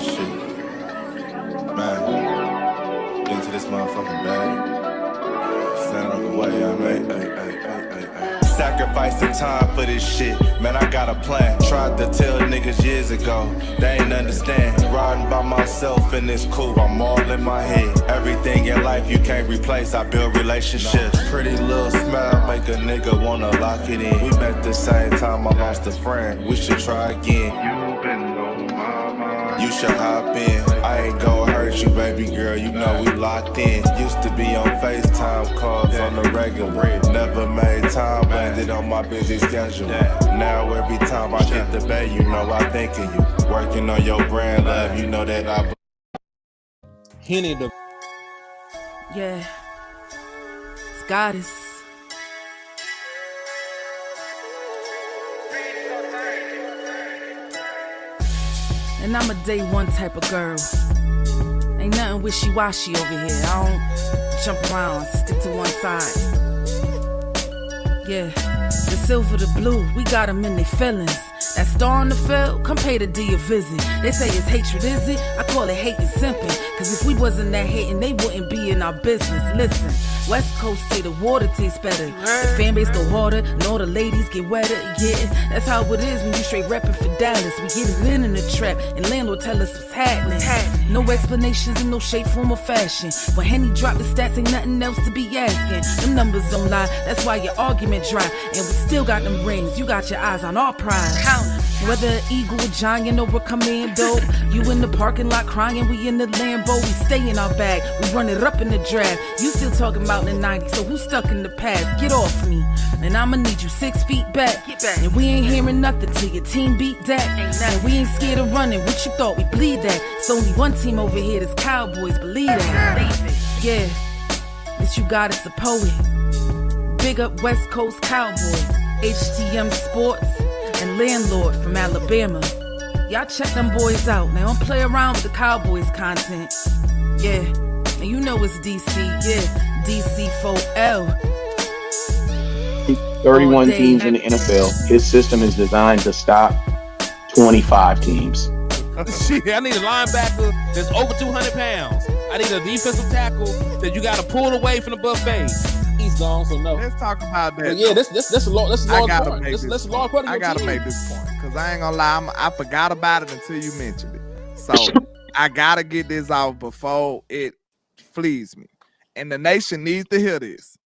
shit. Man, into this motherfucking bag. Stand on the way, I made. Sacrificing time for this shit. Man, I got a plan. Tried to tell niggas years ago. They ain't understand. Riding by myself and it's cool. I'm all in my head. Everything in life you can't replace. I build relationships. Pretty little smile make a nigga wanna lock it in. We met the same time I lost a friend. We should try again. You been on my mind. You should hop in. I ain't gon' hurt you, baby girl. You know we locked in. Used to be on FaceTime calls on the regular. Never made time, landed on my busy schedule. Now every time I hit the bay, you know I think of you. Working on your brand, love, you know that I. Henny the. Yeah. It's goddess. And I'm a day one type of girl. Ain't nothing wishy-washy over here. I don't jump around, stick to one side. Yeah, the silver, the blue, we got them in their feelings. That star on the field, come pay the D a visit. They say it's hatred, is it? I call it hate and simping. Cause if we wasn't that hating, they wouldn't be in our business. Listen, West Coast say the water tastes better. The fan base go harder, and all the ladies get wetter. Yeah, that's how it is when you straight reppin' for Dallas. We get it in the trap, and landlord tell us what's happening. No explanations in no shape, form, or fashion. When Henny drop the stats, ain't nothing else to be asking. Them numbers don't lie, that's why your argument dry. And we still got them rings, you got your eyes on our prize. Whether an eagle, a giant, or a commando, you in the parking lot crying, we in the Lambo. We stay in our bag, we run it up in the draft. You still talking about the 90s, so who's stuck in the past? Get off me, and I'ma need you 6 feet back. And we ain't hearing nothing till your team beat that. And we ain't scared of running, what you thought we bleed that? It's only one team over here, that's Cowboys, believe that. Yeah, this you got is the poet. Big up West Coast Cowboy, HTM Sports, and Landlord from Alabama. Y'all check them boys out. Now don't play around with the Cowboys content. Yeah, and you know it's DC. Yeah, DC 4L. 31 teams in the NFL. His system is designed to stop 25 teams. Shit, I need a linebacker that's over 200 pounds. I need a defensive tackle that you got to pull away from the buffet. He's gone, so no. Let's talk about that. But yeah, that's a long part. I gotta make this point because I ain't gonna lie, I forgot about it until you mentioned it. So I gotta get this out before it flees me, and the nation needs to hear this.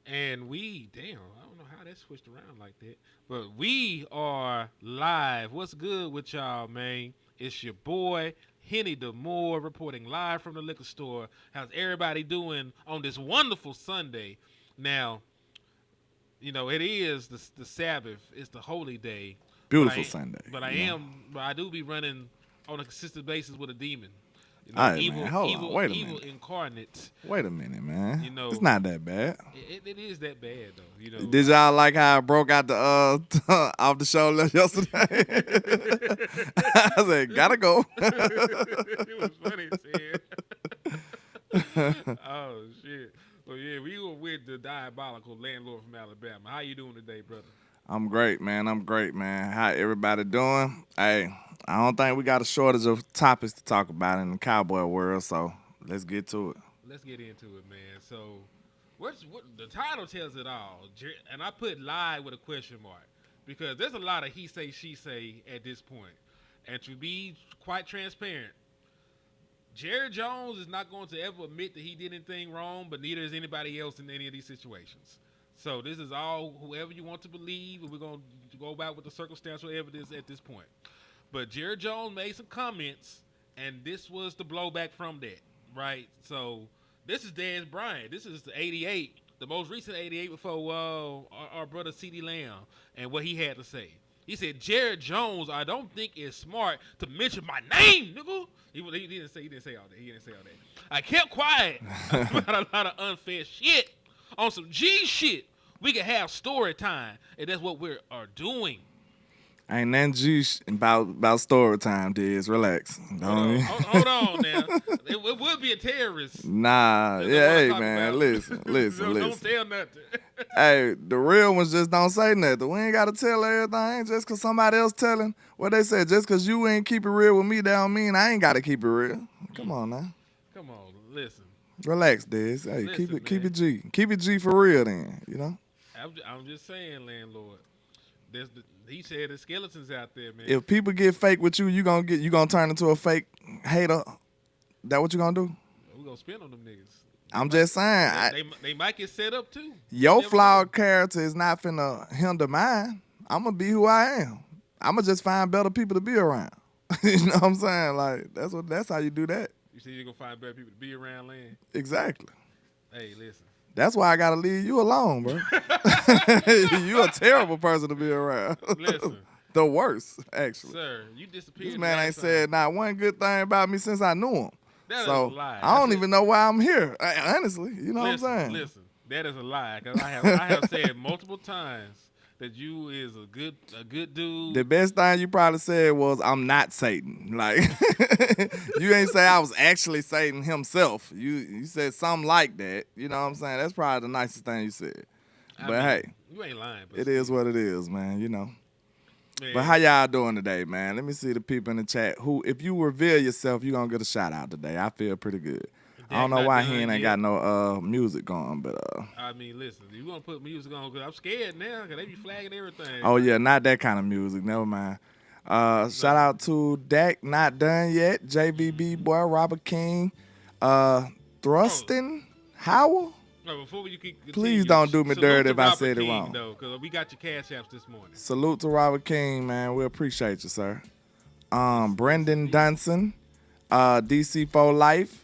And I don't know how that switched around like that, but we are live. What's good with y'all, man? It's your boy, Henny DeMoore, reporting live from the liquor store. How's everybody doing on this wonderful Sunday? Now, you know, it is the Sabbath. It's the holy day. Beautiful Sunday. But I do be running on a consistent basis with a demon. You know, All right, man. Hold on. Wait a minute. Evil incarnate. Wait a minute, man. You know, it's not that bad. It is that bad, though. You know. Did y'all like how I broke out the off the show yesterday? I said, gotta go. It was funny as hell. Oh shit. So yeah, we were with the diabolical landlord from Alabama. How you doing today, brother? I'm great, man. How everybody doing? Hey, I don't think we got a shortage of topics to talk about in the cowboy world, so let's get to it. Let's get into it, man. So, what the title tells it all, and I put live with a question mark because there's a lot of he say, she say at this point. And to be quite transparent, Jerry Jones is not going to ever admit that he did anything wrong, but neither is anybody else in any of these situations. So this is all whoever you want to believe, and we're going to go back with the circumstantial evidence at this point. But Jerry Jones made some comments, and this was the blowback from that, right? So this is Dan's Bryant. This is the 88, the most recent 88 before our brother CeeDee Lamb, and what he had to say. He said, Jared Jones, I don't think it's smart to mention my name, nigga. He didn't say all that. I kept quiet about a lot of unfair shit. On some G shit, we can have story time, and that's what we are doing. Ain't nothing G about story time, Diz. Relax. Hold on now. It would be a terrorist. Nah, yeah, hey, man, listen. Don't tell nothing. Hey, the real ones just don't say nothing. We ain't got to tell everything just because somebody else telling. What they said, just because you ain't keep it real with me, that don't mean I ain't got to keep it real. Come on now. Come on, listen. Relax, Diz. Hey, Listen, keep it G. Keep it G for real then, you know? I'm just saying, landlord. He said there's skeletons out there, man. If people get fake with you, you gonna turn into a fake hater. That what you gonna do? We're gonna spin on them niggas. I'm just saying. They might get set up too. Your flawed character is not finna hinder mine. I'm gonna be who I am. I'm gonna just find better people to be around. You know what I'm saying? Like that's how you do that. You say you're gonna find better people to be around, Land? Exactly. Hey, listen. That's why I gotta leave you alone, bro. You a terrible person to be around. Listen. The worst, actually. Sir, you disappeared. This man ain't said not one good thing about me since I knew him. That is so a lie. I don't even know why I'm here. Honestly, you know what I'm saying? Listen, that is a lie. Cause I have said multiple times that you is a good dude. The best thing you probably said was, "I'm not Satan." Like you ain't say I was actually Satan himself. You said something like that. You know what I'm saying? That's probably the nicest thing you said. But hey, you ain't lying. But it is what it is, man. You know. Man. But how y'all doing today, man? Let me see the people in the chat. Who, if you reveal yourself, you gonna get a shout out today. I feel pretty good. I don't know why he ain't got no music going, but I mean, listen, you gonna put music on? Cause I'm scared now, cause they be flagging everything. Oh yeah, not that kind of music. Never mind. Shout out to Dak, not done yet. JBB boy, Robert King, Thrustin Howell. No, before you keep Please don't do me dirty if I Robert said it King, wrong. though, cause we got your cash apps this morning. Salute to Robert King, man. We appreciate you, sir. Brendan Dunson, DC4 Life.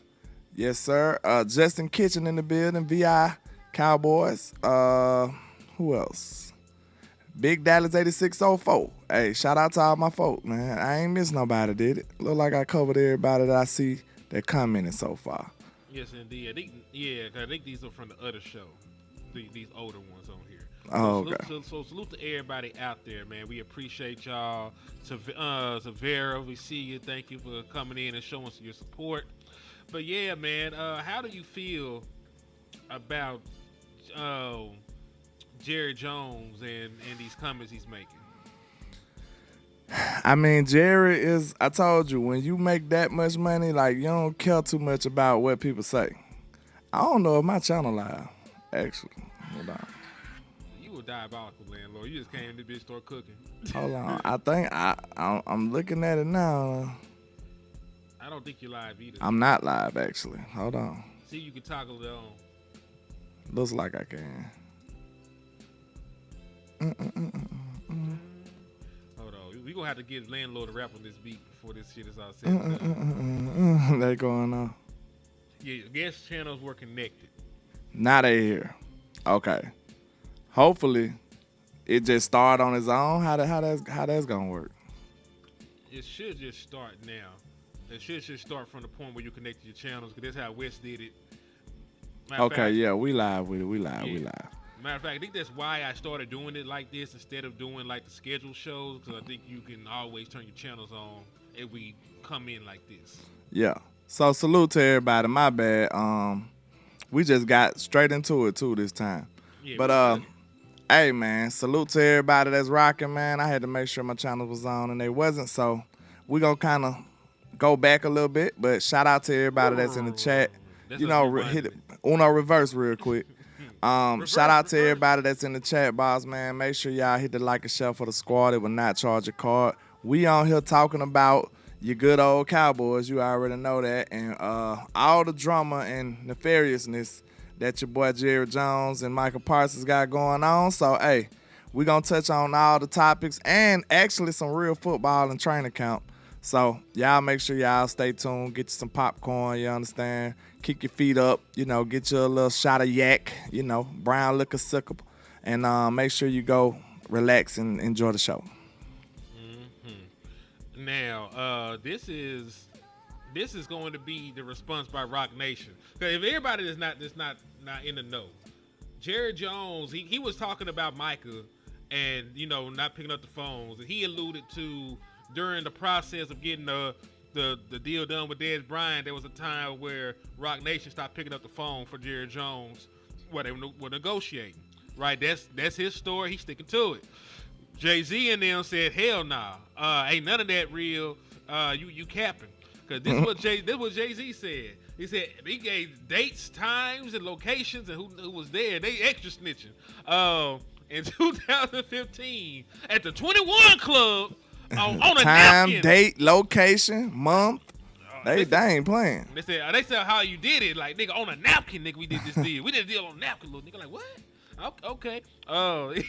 Yes, sir. Justin Kitchen in the building. VI Cowboys. Who else? Big Dallas 8604. Hey, shout out to all my folk, man. I ain't miss nobody, did it? Look like I covered everybody that I see that commented so far. Yes, indeed. I think these are from the other show. These older ones on here. Oh, okay. So salute to everybody out there, man. We appreciate y'all. Vera, we see you. Thank you for coming in and showing us your support. But yeah, man, how do you feel about Jerry Jones and these comments he's making? I mean, Jerry is, I told you, when you make that much money, like, you don't care too much about what people say. I don't know if my channel live, actually. Hold on. You a diabolical landlord. You just came in the bitch store cooking. Hold on. I think I'm looking at it now. I don't think you're live either. I'm not live, actually. Hold on. See, you can toggle it on. Looks like I can. Hold on. We gonna have to get landlord to rap on this beat before this shit is all said and done. They going on. Yeah, guest channels were connected. Now they here. Okay. Hopefully, it just start on its own. How that's gonna work? It should just start now. It should just start from the point where you connect your channels, because that's how West did it. Okay, yeah, we live with it. We live. Matter of fact, I think that's why I started doing it like this instead of doing like the scheduled shows, because I think you can always turn your channels on if we come in like this. Yeah. So salute to everybody. My bad. We just got straight into it too this time. Yeah, but hey man, salute to everybody that's rocking, man. I had to make sure my channel was on and they wasn't, so we gonna kind of go back a little bit. But shout out to everybody that's in the chat. You know, hit it, Uno reverse real quick. Shout out to everybody that's in the chat box, man. Make sure y'all hit the like and share for the squad. It will not charge a card. We on here talking about your good old Cowboys. You already know that. And all the drama and nefariousness that your boy Jerry Jones and Micah Parsons got going on. So, hey, we going to touch on all the topics and actually some real football and training camp. So, y'all make sure y'all stay tuned. Get you some popcorn, you understand? Kick your feet up, you know, get you a little shot of yak, you know, brown liquor sickle. And make sure you go relax and enjoy the show. Mm-hmm. Now, this is going to be the response by Roc Nation. Because if everybody is not in the know, Jerry Jones, he was talking about Micah and not picking up the phones. And he alluded to during the process of getting the deal done with Dez Bryant, there was a time where Roc Nation stopped picking up the phone for Jerry Jones, where they were negotiating. Right, that's his story. He's sticking to it. Jay-Z and them said, "Hell nah, ain't none of that real. You capping." Because this is what Jay-Z said. He said he gave dates, times, and locations, and who was there. They extra snitching. In 2015, at the 21 Club, on a time, napkin. date, location, month. They ain't playing. They said how you did it, like nigga on a napkin, nigga. We did this deal. We did a deal on a napkin, little nigga. Like what? Okay.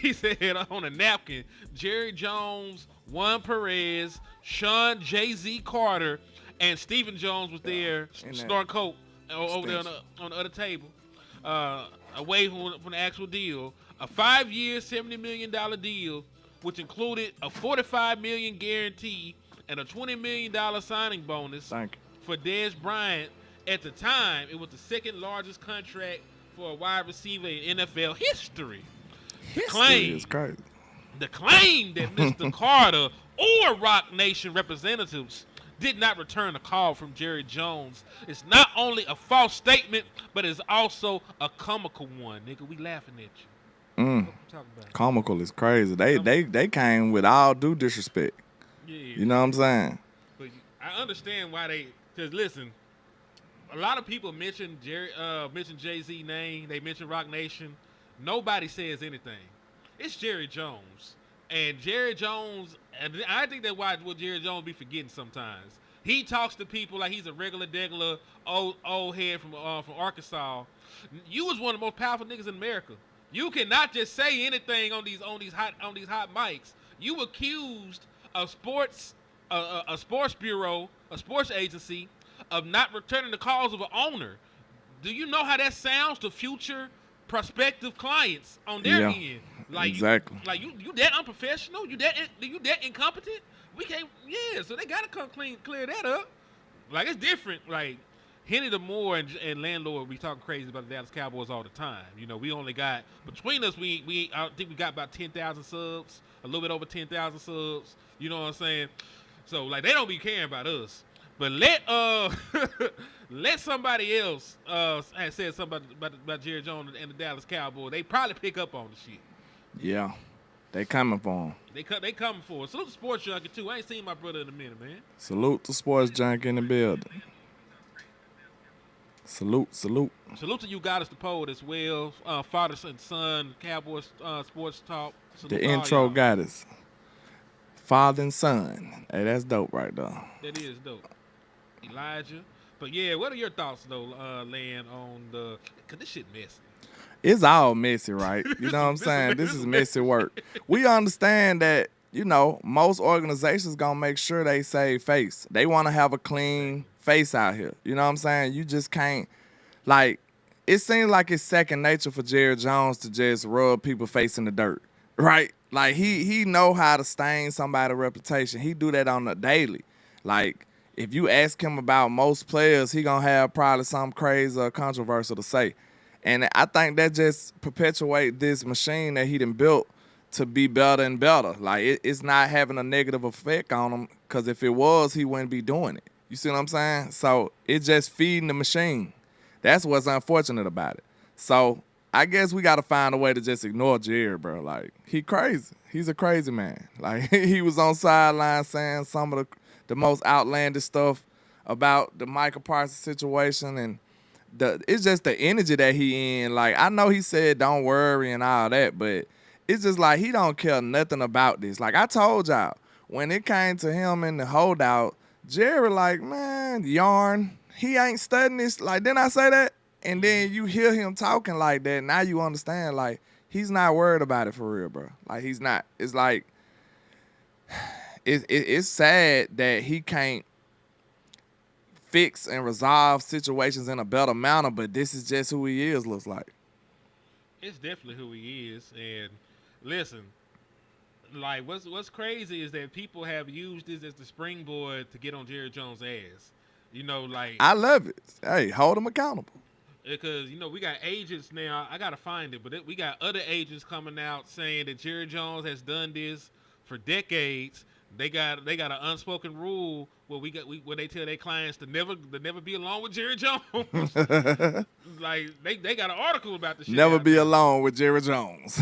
He said on a napkin. Jerry Jones, Juan Perez, Sean Jay-Z Carter, and Stephen Jones was there snorting coke over there on the other table, away from the actual deal. A 5-year, $70 million deal, which included a $45 million guarantee and a $20 million signing bonus for Dez Bryant. At the time, it was the second largest contract for a wide receiver in NFL history. The claim that Mr. Carter or Roc Nation representatives did not return a call from Jerry Jones is not only a false statement, but is also a comical one. Nigga, we laughing at you. What you talking about? Comical is crazy. They came with all due disrespect. Yeah. You know what I'm saying? But I understand why because listen, a lot of people mention Jay-Z name. They mention Roc Nation. Nobody says anything. It's Jerry Jones. And Jerry Jones, and I think that's what Jerry Jones be forgetting sometimes. He talks to people like he's a regular old head from Arkansas. You was one of the most powerful niggas in America. You cannot just say anything on these hot mics. You accused a sports bureau, a sports agency, of not returning the calls of an owner. Do you know how that sounds to future prospective clients on their end? Like exactly. You that unprofessional? You that incompetent? We can't. Yeah. So they gotta come clear that up. Like it's different. Like Henny the Moore and Landlord be talking crazy about the Dallas Cowboys all the time. We only got between us. I think we got about 10,000 subs, a little bit over 10,000 subs. You know what I'm saying? So like they don't be caring about us. But let somebody else have said something about Jerry Jones and the Dallas Cowboys. They probably pick up on the shit. Yeah, they coming for him. They coming for us. Salute the Sports Junkie too. I ain't seen my brother in a minute, man. Salute the Sports Junkie in the building. Salute. Salute to you, Goddess the Poet as well. Father and son, Cowboys Sports Talk. Salute the intro Goddess. Father and son. Hey, that's dope right there. That is dope. Elijah. But yeah, what are your thoughts though, Lan, on cause this shit messy. It's all messy, right? You know what I'm saying? This is messy work. We understand that, most organizations gonna make sure they save face. They wanna have a clean face out here. You know what I'm saying? You just can't, it seems like it's second nature for Jerry Jones to just rub people face in the dirt, right? Like he know how to stain somebody's reputation. He do that on the daily. Like, if you ask him about most players, he gonna have probably something crazy or controversial to say. And I think that just perpetuate this machine that he done built to be better and better. Like, it's not having a negative effect on him, because if it was, he wouldn't be doing it. You see what I'm saying? So it's just feeding the machine. That's what's unfortunate about it. So I guess we got to find a way to just ignore Jerry, bro. Like, he crazy. He's a crazy man. Like, he was on sideline saying some of the most outlandish stuff about the Micah Parsons situation, and it's just the energy that he in. Like, I know he said don't worry and all that, but it's just like he don't care nothing about this. Like I told y'all, when it came to him in the holdout, Jerry like, man, yarn. He ain't studying this. Like, didn't I say that? And then you hear him talking like that. Now you understand, like, he's not worried about it for real, bro. Like, he's not. It's like, it's sad that he can't fix and resolve situations in a better manner, but this is just who he is, looks like. It's definitely who he is. And listen, like, what's crazy is that people have used this as the springboard to get on Jerry Jones' ass. Like, I love it. Hey, hold him accountable. Because we got agents now. I gotta find it, but we got other agents coming out saying that Jerry Jones has done this for decades. They got an unspoken rule where where they tell their clients to never be alone with Jerry Jones. Like they got an article about the shit. Never be alone with Jerry Jones.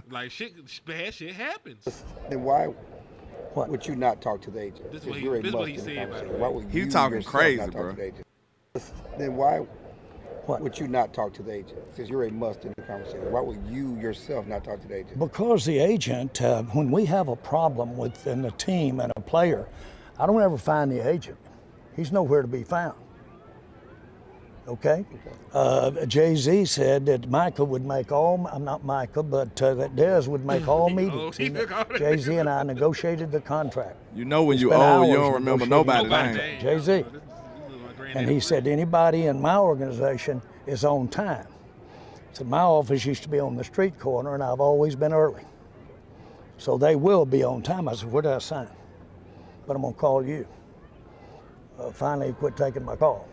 Like bad shit happens. Then why would you not talk to the agent? This is what he said about it. Why would He you talking yourself crazy, not talk bro. to the agent? Then why would you not talk to the agent? Since you're a must in the conversation, why would you yourself not talk to the agent? Because the agent, when we have a problem within the team and a player, I don't ever find the agent. He's nowhere to be found. Okay? Jay-Z said that Micah would make not Micah, but that Dez would make all meetings. Jay-Z and I negotiated the contract. You know when you spent old, you hours don't remember negotiating nobody's the name. contract. Jay-Z. And he said anybody in my organization is on time. So my office used to be on the street corner, and I've always been early. So they will be on time. I said, where did I sign? But I'm going to call you. Finally, he quit taking my call.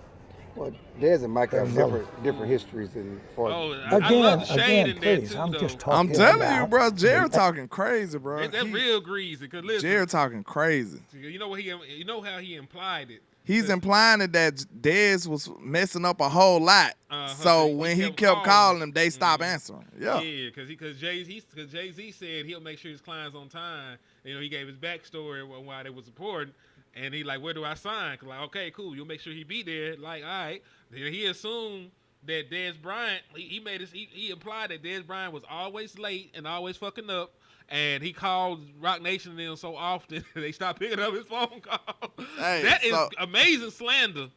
Well, Dez and Micah have different histories as far as... I love the shade in there please, too, I'm though. just talking I'm telling about you, bro. Jared talking crazy, bro. That's real greasy. Cause listen, Jared talking crazy. you know how he implied it. He's implying that Dez was messing up a whole lot. So when he kept calling him, they stopped answering. Yeah. Yeah, because Jay-Z said he'll make sure his client's on time. He gave his backstory why they was important. And he like, where do I sign? Cause like, okay, cool. You'll make sure he be there. Like, all right. He assumed that Dez Bryant, he implied that Dez Bryant was always late and always fucking up. And he called Roc Nation and them so often they stopped picking up his phone call. Hey, that is amazing slander.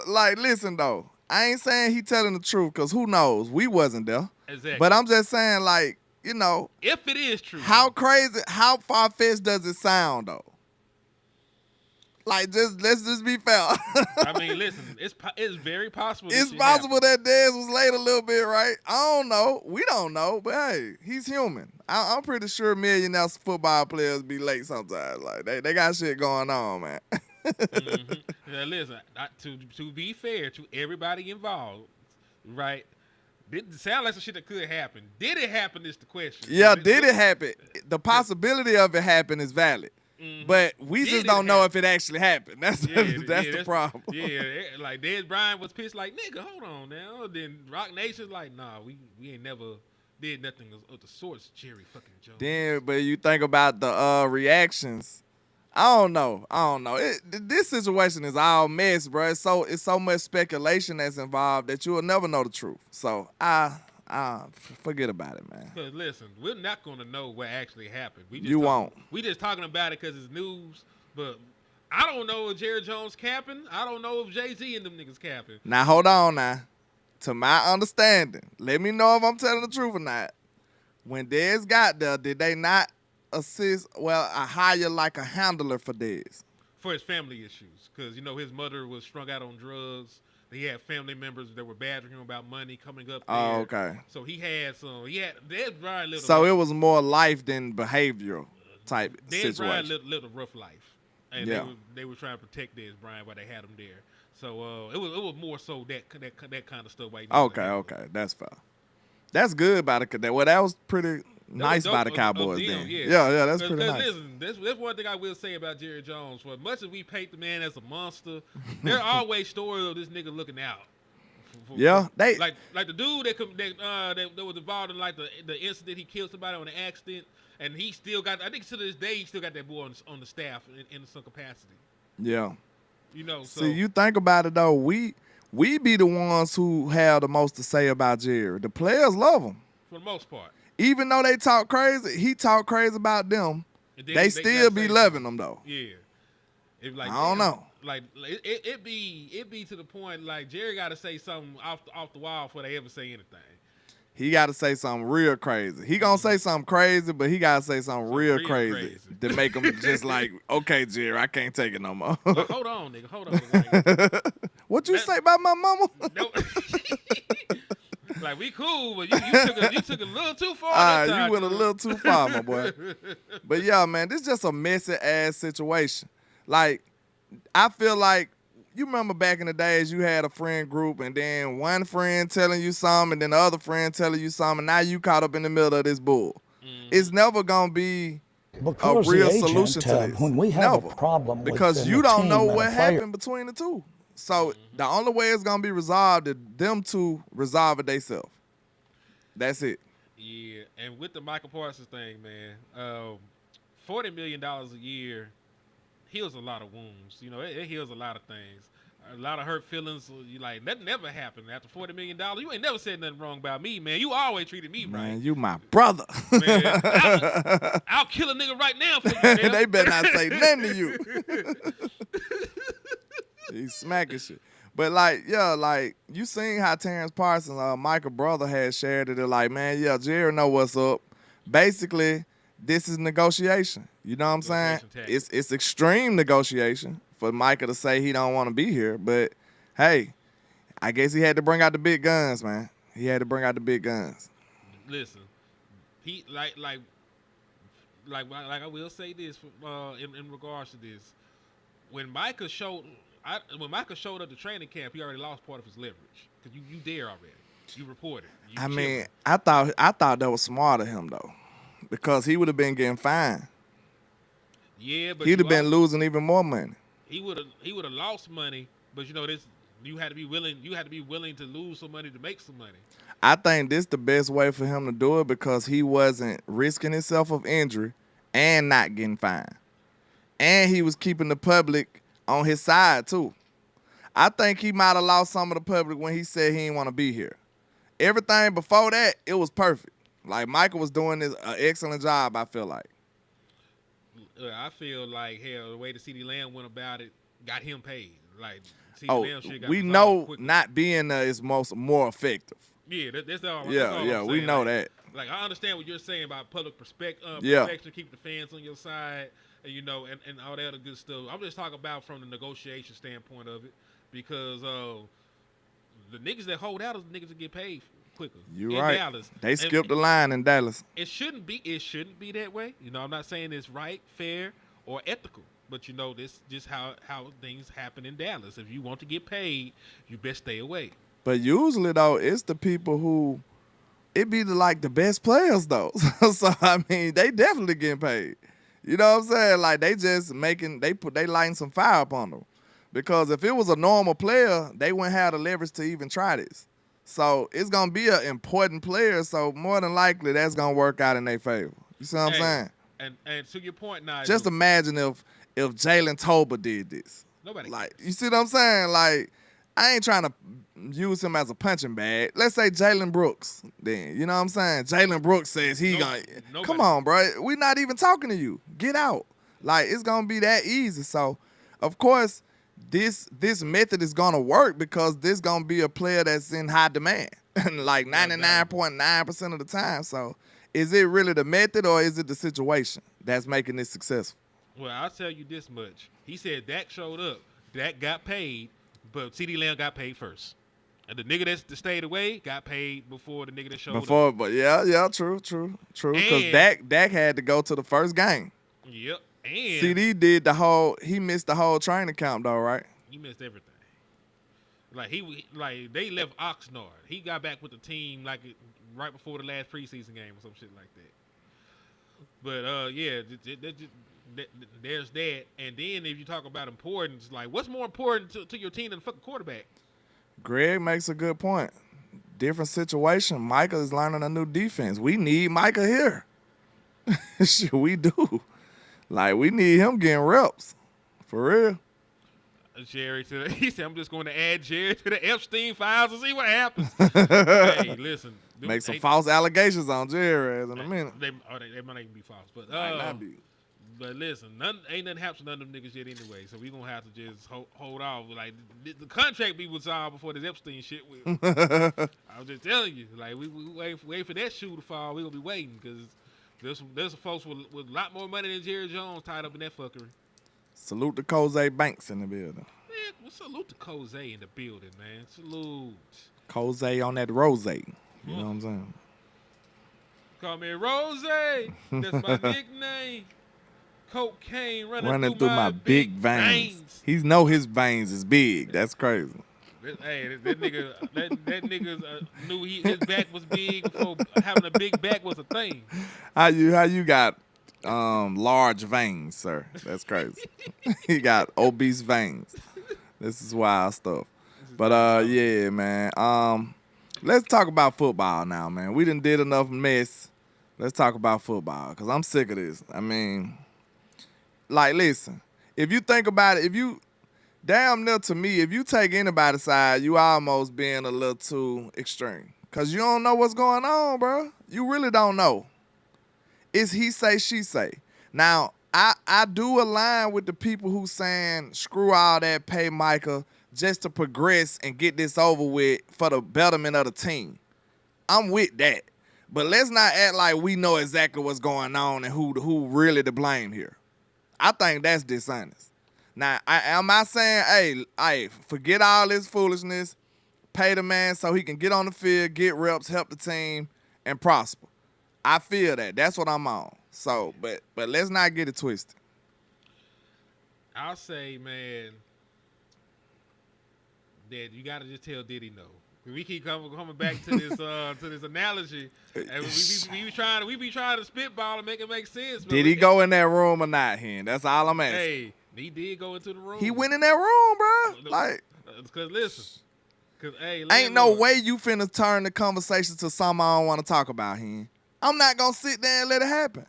Like, listen though, I ain't saying he telling the truth, cause who knows? We wasn't there. Exactly. But I'm just saying, like, if it is true, how crazy, how far fetched does it sound though? Like, let's just be fair. I mean, listen, it's very possible. It's possible that Dez was late a little bit, right? I don't know. We don't know, but hey, he's human. I'm pretty sure millionaires football players be late sometimes. Like they got shit going on, man. Mm-hmm. Now, listen, to be fair to everybody involved, right? It sounds like some shit that could happen. Did it happen is the question. Yeah, did it happen? The possibility of it happen is valid. Mm-hmm. But we just don't know if it actually happened. That's the problem. Yeah, like Dez Bryant was pissed like, nigga, hold on now. Then Roc Nation's like, nah, we ain't never did nothing of the sorts, Jerry fucking Jones. Then, but you think about the reactions. I don't know. This situation is all mess, bro. It's so much speculation that's involved that you will never know the truth. So forget about it, man. Because listen, we're not going to know what actually happened. Won't. We just talking about it because it's news. But I don't know if Jerry Jones capping. I don't know if Jay-Z and them niggas capping. Now, hold on now. To my understanding, let me know if I'm telling the truth or not. When Dez got there, did they not hire like a handler for Dez? For his family issues. Because, his mother was strung out on drugs. He had family members that were badgering him about money coming up there. Oh, okay. So Dez Bryant lived it was more life than behavioral type situation. Dez Bryant lived a rough life. And they were trying to protect Dez Bryant while they had him there. So it was more so that kind of stuff. Okay. That's fair. That's good about it. Well, that was pretty nice by the Cowboys then. Yeah, that's pretty nice. Listen, that's one thing I will say about Jerry Jones. For as much as we paint the man as a monster, there are always stories of this nigga looking out. Like the dude that was involved in like the incident, he killed somebody on an accident, and he still got. I think to this day he still got that boy on the staff in some capacity. Yeah. So see, you think about it though, we be the ones who have the most to say about Jerry. The players love him for the most part. Even though they talk crazy, he talk crazy about them. They still be loving him though. Yeah. I don't know. Like it be to the point like Jerry got to say something off the wall before they ever say anything. He got to say something real crazy. He gonna say something crazy, but he got to say something real crazy to make him just like, okay, Jerry, I can't take it no more. Hold on, nigga. Hold on. Like, what you say about my mama? No. Like, we cool, but you took a little too far. You went a little too far, my boy. But yeah, man, this is just a messy ass situation. Like, I feel like, you remember back in the days you had a friend group and then one friend telling you something and then the other friend telling you something, and now you caught up in the middle of this bull. It's never gonna be a real solution to this. When we have a problem because within you the don't team know and what a player- happened between the two. So the only way it's gonna be resolved is them to resolve it themselves. That's it. Yeah, and with the Micah Parsons thing, man, $40 million a year heals a lot of wounds. You know, it heals a lot of things. A lot of hurt feelings. You like, that never happened. After $40 million, you ain't never said nothing wrong about me, man. You always treated me right. Man, you my brother. Man, I'll kill a nigga right now for you, man. They better not say nothing to you. He's smacking shit. But like, yeah, like you seen how Terrence Parsons, Micah brother, had shared it. They're like, man, yeah, Jerry know what's up. Basically, this is negotiation. You know what I'm saying? It's extreme negotiation for Micah to say he don't want to be here. But hey, I guess he had to bring out the big guns, man. He had to bring out the big guns. Listen, he like I will say this in regards to this. When Micah showed up to training camp, he already lost part of his leverage because you there already. You reported. I mean, I thought that was smart of him though, because he would have been getting fined. Yeah, but he'd have been losing even more money. He would have lost money, but you know this. You had to be willing. You had to be willing to lose some money to make some money. I think this the best way for him to do it because he wasn't risking himself of injury and not getting fined, and he was keeping the public on his side too. I think he might have lost some of the public when he said he didn't want to be here. Everything before that, it was perfect. Like Michael was doing an excellent job. I feel like. I feel like hell, the way the CD Lamb went about it got him paid. Like Lamb shit got we know quickly. Not being there is more effective. Yeah, that's all. Yeah, we know that. Like I understand what you're saying about public protection, keep the fans on your side, and you know, and all that other good stuff. I'm just talking about from the negotiation standpoint of it, because the niggas that hold out is the niggas that get paid quicker. You're right. Dallas. They skipped the line in Dallas. It shouldn't be that way. You know, I'm not saying it's right, fair, or ethical. But you know, this just how things happen in Dallas. If you want to get paid, you best stay away. But usually though, it's the people who it be the best players though. So I mean, they definitely getting paid. You know what I'm saying? Like they just they lighting some fire up on them. Because if it was a normal player, they wouldn't have the leverage to even try this. So it's gonna be an important player. So more than likely, that's gonna work out in their favor. You see what I'm saying? And to your point, now, just imagine if Jalen Tolbert did this. Nobody. Like, you see what I'm saying? Like, I ain't trying to use him as a punching bag. Let's say Jalen Brooks. Then you know what I'm saying? Jalen Brooks says come on, bro. We're not even talking to you. Get out. Like it's gonna be that easy. So, of course. This method is gonna work because this gonna be a player that's in high demand, like 99.9% of the time. So, is it really the method or is it the situation that's making this successful? Well, I'll tell you this much: he said Dak showed up, Dak got paid, but CD Lamb got paid first, and the nigga that stayed away got paid before the nigga that showed up. But yeah, true. Because Dak had to go to the first game. Yep. And CD he missed the whole training camp though, right? He missed everything. Like they left Oxnard. He got back with the team right before the last preseason game or some shit like that. But there's that. And then if you talk about importance, like what's more important to your team than the fucking quarterback? Greg makes a good point. Different situation. Micah is learning a new defense. We need Micah here. Shit, we do. Like, we need him getting reps. For real. Jerry he said, I'm just going to add Jerry to the Epstein files and see what happens. Hey, listen. Make some false allegations on Jerry in a minute. They might even be false. But, might not be. But listen, ain't nothing happened to none of them niggas yet anyway. So we going to have to just hold off. Like, the contract be resolved before this Epstein shit will. I was just telling you. Like, we wait for that shoe to fall. We going to be waiting because there's some folks with a lot more money than Jerry Jones tied up in that fuckery. Salute to Jose Banks in the building. Man, salute to Jose in the building, man. Salute. Jose on that rose. You know what I'm saying? Call me Rose. That's my nickname. Cocaine running through my big veins. He know his veins is big. That's crazy. Hey, that nigga knew his back was big before having a big back was a thing. How you got large veins, sir? That's crazy. He got obese veins. This is wild stuff. But yeah, man. Let's talk about football now, man. We done did enough mess. Let's talk about football because I'm sick of this. I mean, like, listen, if you think about it, damn near to me, if you take anybody's side, you almost being a little too extreme because you don't know what's going on, bro. You really don't know. It's he say, she say. Now, I do align with the people who saying screw all that, pay Micah just to progress and get this over with for the betterment of the team. I'm with that. But let's not act like we know exactly what's going on and who really to blame here. I think that's dishonest. Now, am I saying, hey, forget all this foolishness, pay the man so he can get on the field, get reps, help the team, and prosper? I feel that. That's what I'm on. So, but let's not get it twisted. I'll say, man, that you got to just tell Diddy no. We keep coming back to this analogy, and we be trying to spitball and make it make sense. Did he go in that room or not, Hen? That's all I'm asking. Hey, he did go into the room. He went in that room, bro. Like, cause listen, hey, ain't no way you finna turn the conversation to something I don't want to talk about, Hen. I'm not gonna sit there and let it happen.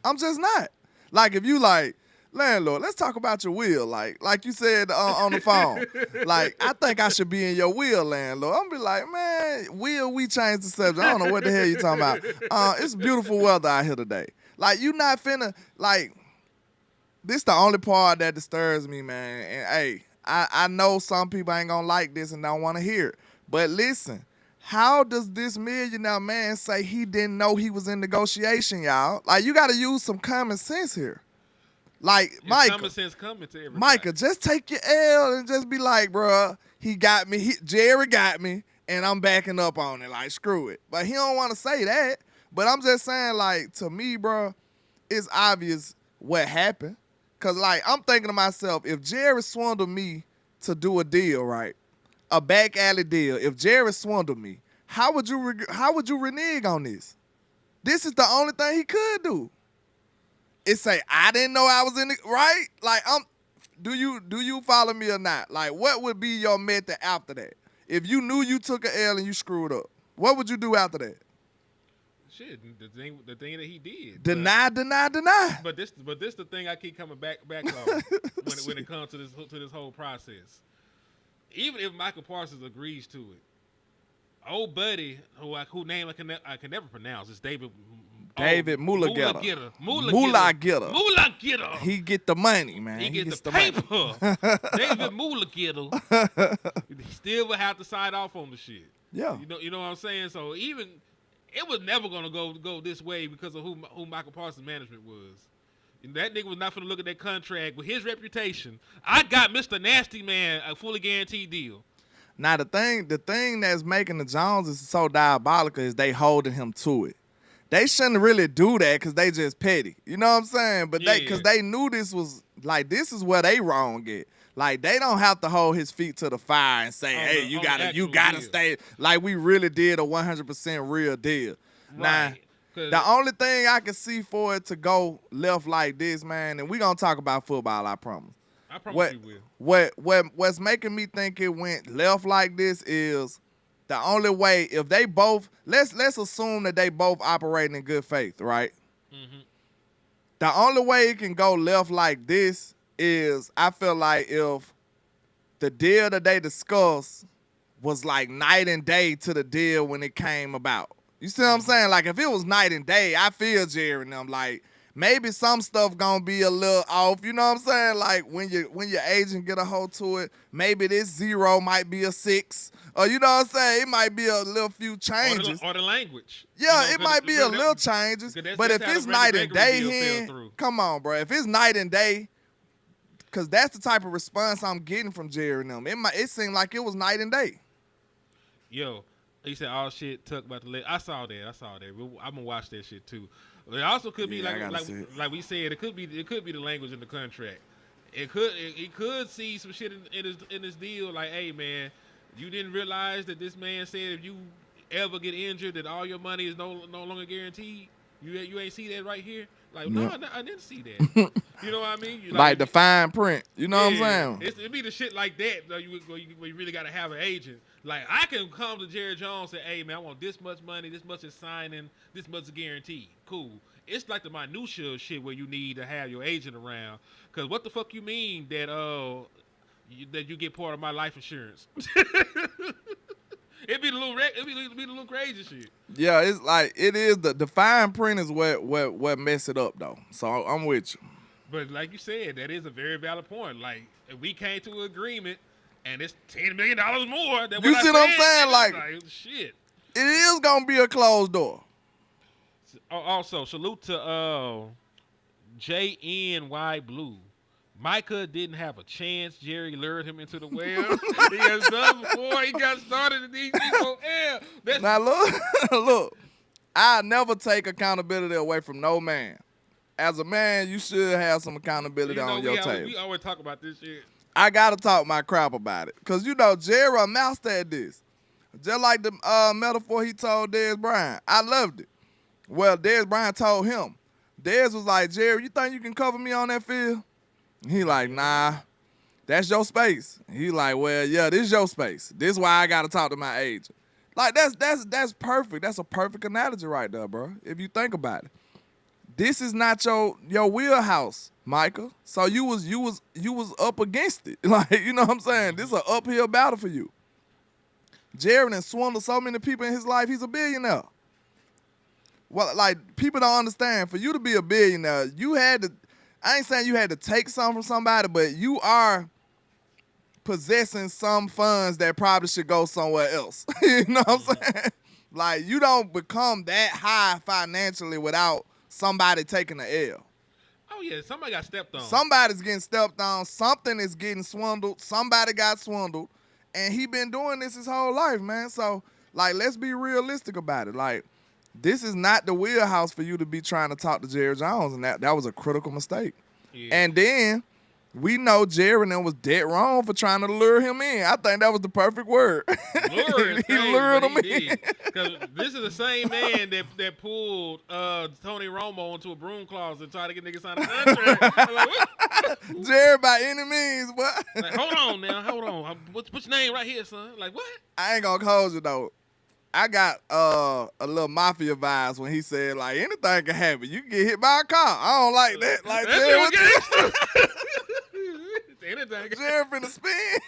I'm just not. Like, if you like, landlord, let's talk about your will. Like you said on the phone. Like, I think I should be in your will, landlord. I'm be like, man, will we change the subject? I don't know what the hell you talking about. It's beautiful weather out here today. Like, you not finna, like, this the only part that disturbs me, man. And, hey, I know some people ain't gonna like this and don't want to hear it. But listen, how does this millionaire man say he didn't know he was in negotiation, y'all? Like, you got to use some common sense here. Like, Micah, common sense coming to everybody. Micah, just take your L and just be like, bro, he got me. Jerry got me, and I'm backing up on it. Like, screw it. But he don't want to say that. But I'm just saying, like, to me, bro, it's obvious what happened. Because, like, I'm thinking to myself, if Jerry swindled me to do a deal, right, a back alley deal, if Jerry swindled me, how would you renege on this? This is the only thing he could do. It say, I didn't know I was in it, right? Like, do you follow me or not? Like, what would be your method after that? If you knew you took an L and you screwed up, what would you do after that? Shit, the thing that he did. Deny. But this the thing I keep coming back on when it comes to this whole process. Even if Micah Parsons agrees to it, old buddy who name I can never pronounce is David Mulageta. He get the money, man. He get the paper. David Mulageta. He still would have to sign off on the shit. Yeah. You know what I'm saying? So even it was never gonna go this way because of who Micah Parsons' management was. And that nigga was not gonna look at that contract with his reputation. I got Mr. Nasty Man a fully guaranteed deal. Now the thing that's making the Joneses so diabolical is they holding him to it. They shouldn't really do that because they just petty. You know what I'm saying? But because they knew this was like, this is where they wrong at. Like, they don't have to hold his feet to the fire and say, hey, you gotta stay. Like, we really did a 100% real deal. Right. Now, the only thing I can see for it to go left like this, man, and we gonna talk about football, I promise. I promise you will. What's making me think it went left like this is the only way, if they both, let's assume that they both operating in good faith, right? Mm-hmm. The only way it can go left like this is, I feel like if the deal that they discussed was like night and day to the deal when it came about. You see what I'm saying? Like, if it was night and day, I feel Jerry and them, like, maybe some stuff gonna be a little off. You know what I'm saying? Like, when your agent get a hold to it, maybe this 0 might be a 6. Or, you know what I'm saying? It might be a little few changes. Or the language. Yeah, it might be a little changes. But if it's night and day here, come on, bro. If it's night and day, because that's the type of response I'm getting from Jerry and them. It seemed like it was night and day. Yo, he said all shit Tuck about the leg. I saw that. I'm gonna watch that shit too. It also could be like we said. It could be the language in the contract. He could see some shit in his deal. Like, hey man, you didn't realize that this man said if you ever get injured, that all your money is no longer guaranteed. You ain't see that right here. Like, no, I didn't see that. You know what I mean? Like the fine print. You know what I'm saying? It be the shit like that where you really got to have an agent. Like, I can come to Jerry Jones and say, hey, man, I want this much money, this much is signing, this much is guaranteed. Cool. It's like the minutia shit where you need to have your agent around. Because what the fuck you mean that that you get part of my life insurance? It'd be the little crazy shit. Yeah, it's like it is the fine print is what mess it up though. So I'm with you. But like you said, that is a very valid point. Like, if we came to an agreement and it's $10 million more than you see what I'm saying? Like shit. It is gonna be a closed door. Also, salute to JNY Blue. Micah didn't have a chance. Jerry lured him into the well. He has done before he got started in these people. Now look, I never take accountability away from no man. As a man, you should have some accountability on your table. We always talk about this shit. I gotta talk my crap about it. Cause Jerry a master at this. Just like the metaphor he told Dez Bryant. I loved it. Well, Dez Bryant told him. Dez was like, Jerry, you think you can cover me on that field? He like, nah, that's your space. He like, well, yeah, this is your space. This is why I gotta talk to my agent. Like, that's perfect. That's a perfect analogy right there, bro. If you think about it. This is not your wheelhouse, Micah. So you was up against it. Like, you know what I'm saying? This is an uphill battle for you. Jerry done swindled so many people in his life, he's a billionaire. Well, like, people don't understand. For you to be a billionaire, you had to, I ain't saying you had to take something from somebody, but you are possessing some funds that probably should go somewhere else. You know what I'm saying? Like, you don't become that high financially without somebody taking the L. Oh, yeah, somebody got stepped on. Somebody's getting stepped on. Something is getting swindled. Somebody got swindled. And he been doing this his whole life, man. So, like, let's be realistic about it. Like, this is not the wheelhouse for you to be trying to talk to Jerry Jones, and that was a critical mistake. Yeah. And then we know Jerry and them was dead wrong for trying to lure him in. I think that was the perfect word. Lure he lured him in. Because this is the same man that pulled Tony Romo into a broom closet and tried to get niggas signed a contract. Like, Jerry by any means, boy. Like, hold on. What's your name right here, son? Like, what? I ain't gonna hold you, though. I got a little mafia vibes when he said, like, anything can happen. You can get hit by a car. I don't like that. Like, Jerry finna spin.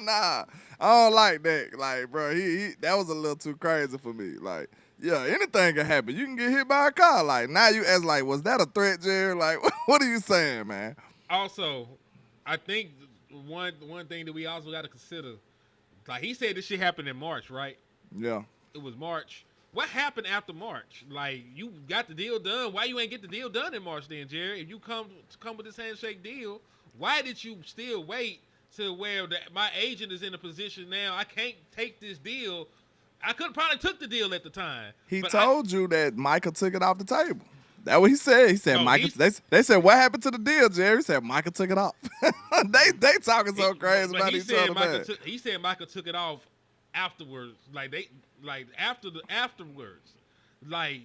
Nah, I don't like that. Like, bro, he that was a little too crazy for me. Like, yeah, anything can happen. You can get hit by a car. Like, now you ask, like, was that a threat, Jerry? Like, what are you saying, man? Also, I think one thing that we also got to consider, like, he said this shit happened in March, right? Yeah. It was March. What happened after March? Like, you got the deal done. Why you ain't get the deal done in March then, Jerry? If you come with this handshake deal, why did you still wait to where my agent is in a position now? I can't take this deal. I could probably took the deal at the time. He told you that Micah took it off the table. That's what he said. He said, Micah. They said, what happened to the deal, Jerry? He said, Micah took it off. they talking so crazy about each other, man. He said Micah took it off afterwards. Afterwards. Like,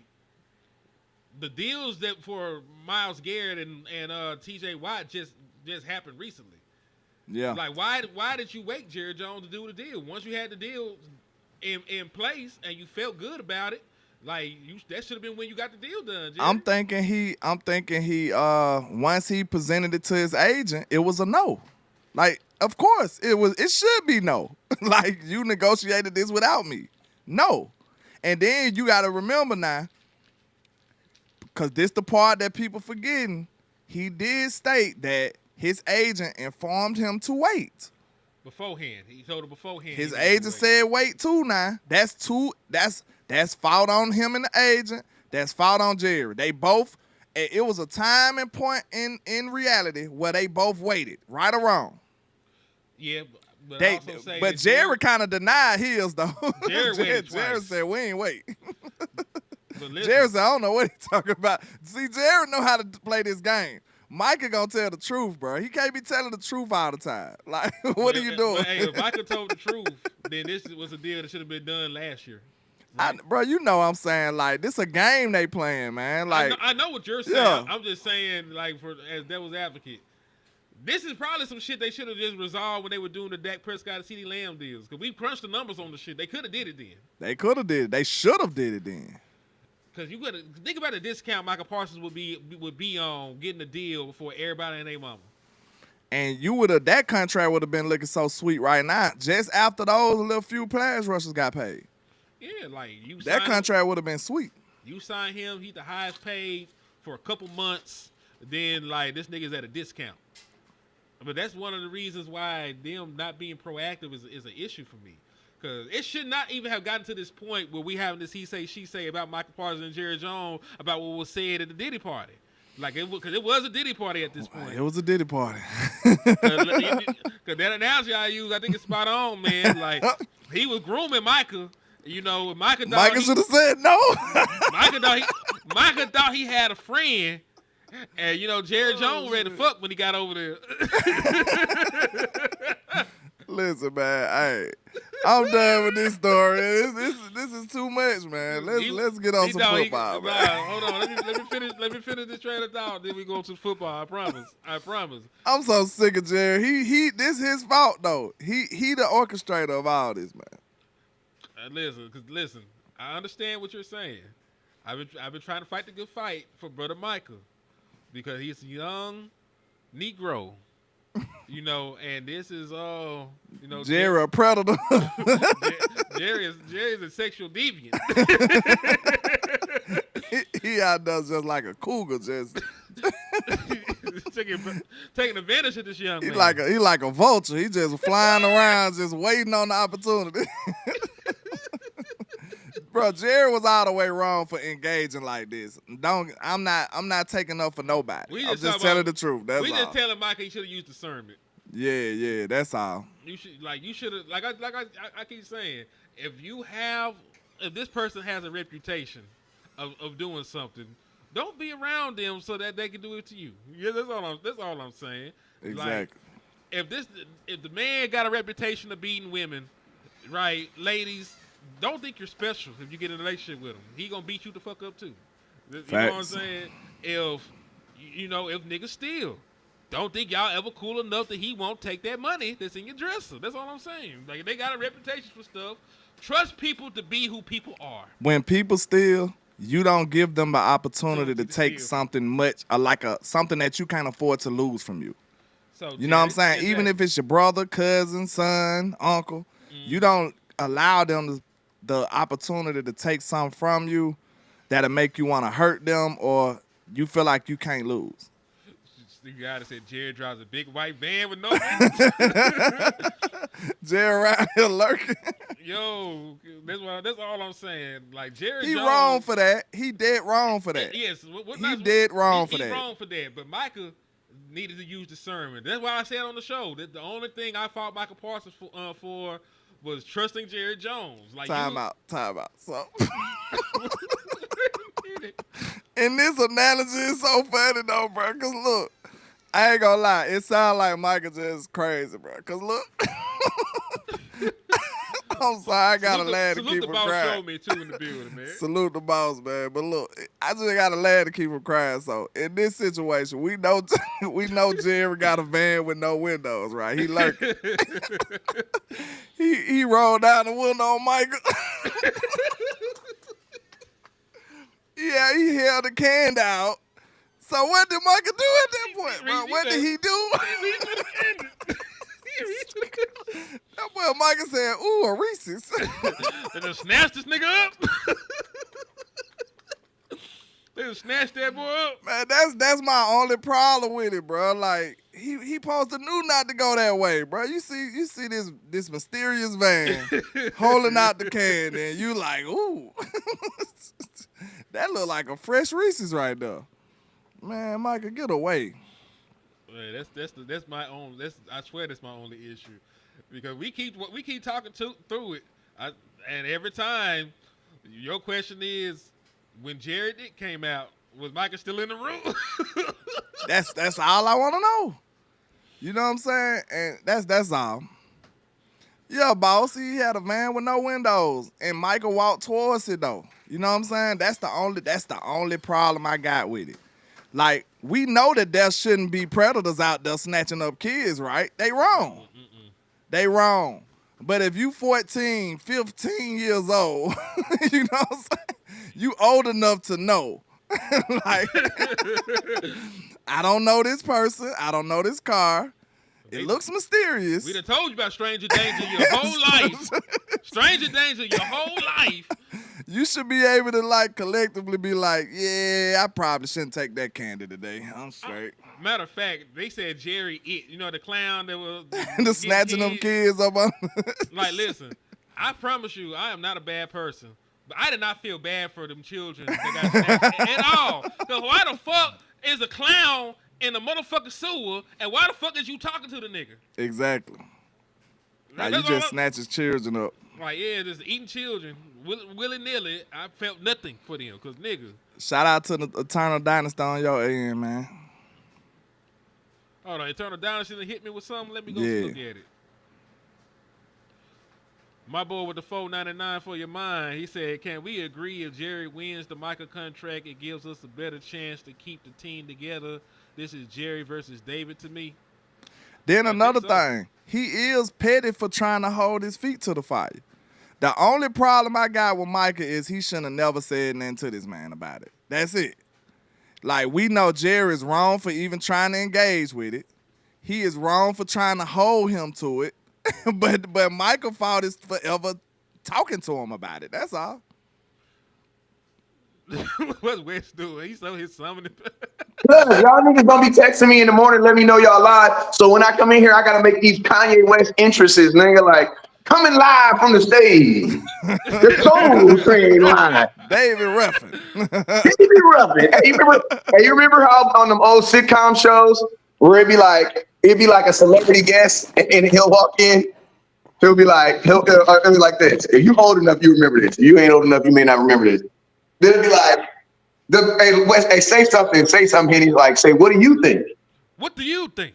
the deals that for Myles Garrett and T.J. Watt just happened recently. Yeah. Like, why did you wait, Jerry Jones, to do the deal? Once you had the deal in place and you felt good about it, like, that should have been when you got the deal done, Jerry. I'm thinking he once he presented it to his agent, it was a no. Like, of course it should be no. Like, you negotiated this without me. No. And then you got to remember now, because this the part that people forgetting, he did state that his agent informed him to wait. Beforehand. He told him beforehand. His agent said wait too now. That's fault on him and the agent. That's fault on Jerry. They both, it was a time and point in reality where they both waited, right or wrong. Yeah, but Jerry kind of denied his, though. Jerry said, we ain't wait. Jerry said, I don't know what he's talking about. See, Jerry know how to play this game. Micah gonna tell the truth, bro. He can't be telling the truth all the time. Like, what are you doing? Hey, if Micah told the truth, then this was a deal that should have been done last year. Bro, you know what I'm saying? Like, this a game they playing, man. Like, I know what you're saying. Yeah. I'm just saying, like, as devil's advocate, this is probably some shit they should have just resolved when they were doing the Dak Prescott and CeeDee Lamb deals. Because we crunched the numbers on the shit. They could have did it then. They could have did it. They should have did it then. Because you got to think about the discount Micah Parsons would be on getting a deal for everybody and their mama. And that contract would have been looking so sweet right now. Just after those little few pass rushers got paid. Yeah, like that contract would have been sweet. You sign him, he's the highest paid for a couple months. Then like this nigga's at a discount. But that's one of the reasons why them not being proactive is an issue for me. Because it should not even have gotten to this point where we having this he say, she say about Micah Parsons and Jerry Jones about what was said at the Diddy party. Like, because it was a Diddy party at this point. It was a Diddy party. Because that analogy I use, I think it's spot on, man. Like, he was grooming Micah. You know, Micah should have said no. Micah thought he had a friend. And, you know, Jerry Jones ready to fuck when he got over there. Listen, man, hey, I'm done with this story. This is too much, man. Let's get on some football, man. Hold on, let me finish this train of thought. Then we go to football. I promise. I'm so sick of Jerry. This his fault though. He the orchestrator of all this, man. Listen. I understand what you're saying. I've been trying to fight the good fight for brother Micah because he's a young Negro. You know, and this is you know, Jerry a predator. Jerry's a sexual deviant. he out there just like a cougar, just taking advantage of this young man. He like a vulture. He just flying around, just waiting on the opportunity. Bro, Jerry was all the way wrong for engaging like this. I'm not taking up for nobody. I'm just telling the truth. That's all. We just telling Micah he should have used discernment. Yeah, that's all. You should have like I keep saying, if this person has a reputation of doing something, don't be around them so that they can do it to you. Yeah, that's all I'm saying. Exactly. Like, if the man got a reputation of beating women, right, ladies, don't think you're special if you get in a relationship with him. He gonna beat you the fuck up too. You know what I'm saying? If niggas steal, don't think y'all ever cool enough that he won't take that money that's in your dresser. That's all I'm saying. Like, they got a reputation for stuff. Trust people to be who people are. When people steal, you don't give them the opportunity to take something something that you can't afford to lose from you. So you know what I'm saying? Even if it's your brother, cousin, son, uncle, you don't allow them the opportunity to take something from you that'll make you want to hurt them or you feel like you can't lose. The guy that said Jerry drives a big white van with no windows. Jerry around here lurking. Yo, that's all I'm saying. Like, Jerry He Jones, wrong for that. He dead wrong for that. Yes. He dead wrong for that. He's wrong for that. But Micah needed to use discernment. That's why I said on the show that the only thing I fought Micah Parsons for was trusting Jerry Jones. Like, time out. So, and this analogy is so funny though, bro. Cause look, I ain't gonna lie, it sounds like Micah just crazy, bro. Cause look, I'm sorry, I gotta laugh to keep him crying. Salute the boss, showed me too in the building, man. Salute the boss, man. But look, I just gotta laugh to keep him crying. So in this situation, we know Jerry got a van with no windows, right? He lurking. he rolled down the window on Micah. Yeah, he held the can out. So what did Micah do at that point, bro? What did he do? That boy Micah said, "Ooh, a Reese's." They just snatched this nigga up. They just snatched that boy up. Man, that's my only problem with it, bro. Like, he supposed to knew not to go that way, bro. You see this mysterious van holding out the can, and you like, ooh, that look like a fresh Reese's right there. Man, Micah, get away. Man, that's my own. I swear that's my only issue, because we keep talking through it, and every time your question is, when Jared came out, was Micah still in the room? That's all I want to know. You know what I'm saying? And that's all. Yeah, boss. He had a van with no windows, and Michael walked towards it though. You know what I'm saying? That's the only problem I got with it. Like, we know that there shouldn't be predators out there snatching up kids, right? They wrong. They wrong. But if you 14, 15 years old, you know what I'm saying? You old enough to know. Like, I don't know this person. I don't know this car. It looks mysterious. We done told you about stranger danger your whole life. Stranger danger your whole life. You should be able to, like, collectively be like, yeah, I probably shouldn't take that candy today. I'm straight. Matter of fact, they said Jerry, you know, the clown that was the snatching them kids up on. Like, listen, I promise you, I am not a bad person, but I did not feel bad for them children that got snatched at all. Because why the fuck is a clown in the motherfucking sewer, and why the fuck is you talking to the nigga? Exactly. Now you just snatch his children up. Like, yeah, just eating children willy-nilly. I felt nothing for them, because nigga. Shout out to the Eternal Dynasty on your end, man. Hold on, Eternal Dynasty hit me with something. Let me go look at it. My boy with the $4.99 for your mind, he said, can we agree if Jerry wins the Micah contract, it gives us a better chance to keep the team together? This is Jerry versus David to me. Then another thing, he is petty for trying to hold his feet to the fire. The only problem I got with Micah is he shouldn't have never said nothing to this man about it. That's it. Like, we know Jerry's wrong for even trying to engage with it. He is wrong for trying to hold him to it. but Micah fault is forever talking to him about it. That's all. What's Wes doing? He's so his summoning. Look, y'all niggas gonna be texting me in the morning, let me know y'all live. So when I come in here, I gotta make these Kanye West entrances, nigga. Like, coming live from the stage. The Soul Train live. David Ruffin. David Ruffin. Hey, you remember how on them old sitcom shows where it'd be like a celebrity guest and he'll walk in, he'll be like this. If you old enough, you remember this. If you ain't old enough, you may not remember this. Then it'd be like, hey, Wes, hey, say something. And he's like, say, what do you think? What do you think?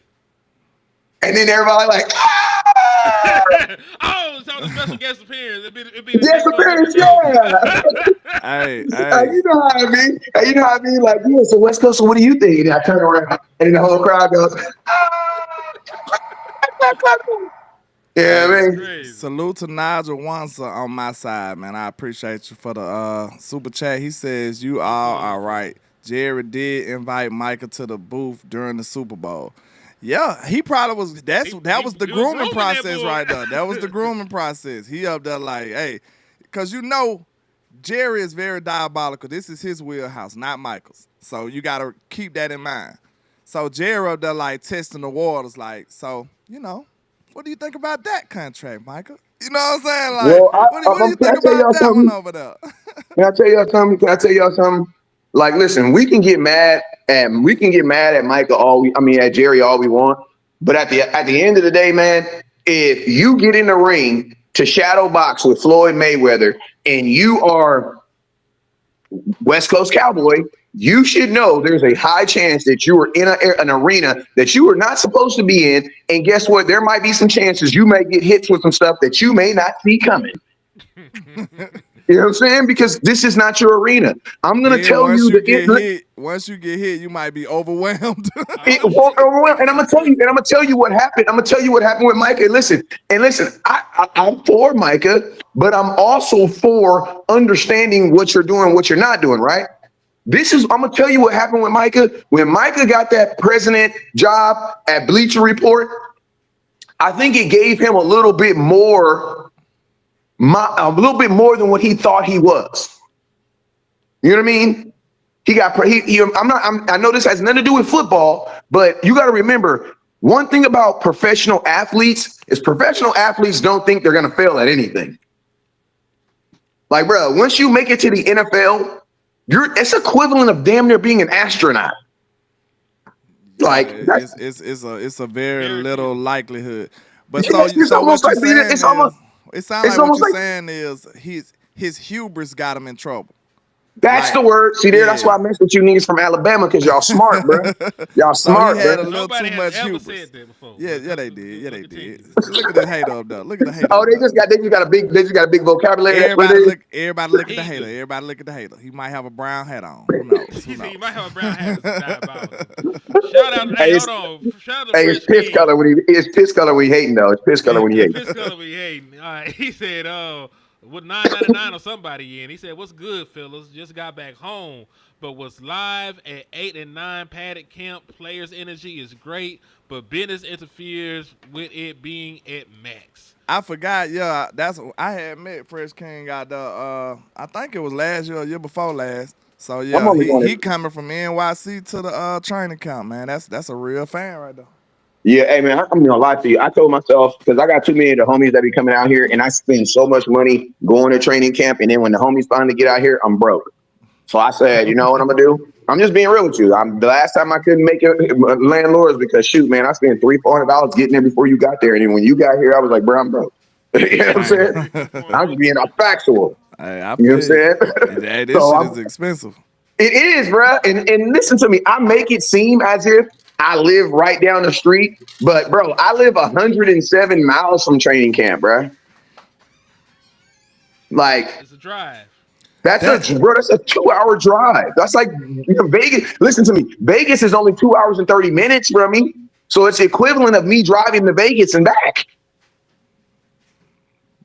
And then everybody like, oh, it's on the special guest appearance. It'd be guest appearance, yeah. Hey. You know how I mean? Like, yeah, so West Coast, so what do you think? And I turn around, and then the whole crowd goes, yeah, man. Salute to Nigel Wansa on my side, man. I appreciate you for the super chat. He says, you all are right. Jerry did invite Micah to the booth during the Super Bowl. Yeah, he probably was. That was the grooming process right there. That was the grooming process. He up there like, hey, because you know, Jerry is very diabolical. This is his wheelhouse, not Michael's. So you got to keep that in mind. So Jerry up there like testing the waters, like, so, you know, what do you think about that contract, Michael? You know what I'm saying? Like, well, what do you think about that one over there? Can I tell y'all something? Like, listen, we can get mad at Michael at Jerry all we want. But at the end of the day, man, if you get in the ring to shadow box with Floyd Mayweather and you are West Coast Cowboy, you should know there's a high chance that you are in an arena that you are not supposed to be in. And guess what? There might be some chances you may get hit with some stuff that you may not see coming. You know what I'm saying? Because this is not your arena. I'm going to tell you that once you get hit, you might be overwhelmed. And I'm going to tell you what happened. I'm going to tell you what happened with Micah. Listen, I'm for Micah, but I'm also for understanding what you're doing, what you're not doing, right? I'm going to tell you what happened with Micah. When Micah got that president job at Bleacher Report, I think it gave him a little bit more than what he thought he was. You know what I mean? I know this has nothing to do with football, but you got to remember one thing about professional athletes is professional athletes don't think they're going to fail at anything. Like, bro, once you make it to the NFL, it's equivalent of damn near being an astronaut. Like, it's a very little likelihood. But it sounds like what you're saying is his hubris got him in trouble. That's the word. See there, that's why I mess with you niggas from Alabama, because y'all smart, bro. Y'all smart, he had bro. a little Nobody too has much ever hubris. said that before. Yeah, they did. Yeah, they did. Look at the hater up there. Look at the hater. Oh, they just got a big vocabulary. Everybody look at the hater. Everybody look at the hater. He might have a brown hat on. Who knows? He might have a brown hat. That's diabolical. Shout out, hey, hold on. Shout out to It's piss color when he hating though. It's piss color when he hating. Piss color when he hating. All right, he said, with $9.99 or somebody in. He said, "What's good, fellas? Just got back home, but was live at 8 and 9 padded camp. Players' energy is great, but business interferes with it being at max." I forgot. Yeah, I had met Fresh King out there. I think it was last year or year before last. So yeah, he coming from NYC to the training camp, man. That's a real fan right there. Yeah, hey man, I'm gonna lie to you. I told myself, because I got too many of the homies that be coming out here, and I spend so much money going to training camp, and then when the homies finally get out here, I'm broke. So I said, you know what I'm gonna do? I'm just being real with you. The last time I couldn't make it landlords because shoot, man, I spent $300-$400 getting there before you got there, and then when you got here, I was like, bro, I'm broke. You know what I'm saying? I'm just being factual. Hey, you know what I'm saying? Hey, this shit is expensive. It is, bro. And listen to me. I make it seem as if I live right down the street, but bro, I live 107 miles from training camp, bro. Like, it's a drive. That's a 2-hour drive. That's like Vegas. Listen to me. Vegas is only 2 hours and 30 minutes from me. So it's the equivalent of me driving to Vegas and back.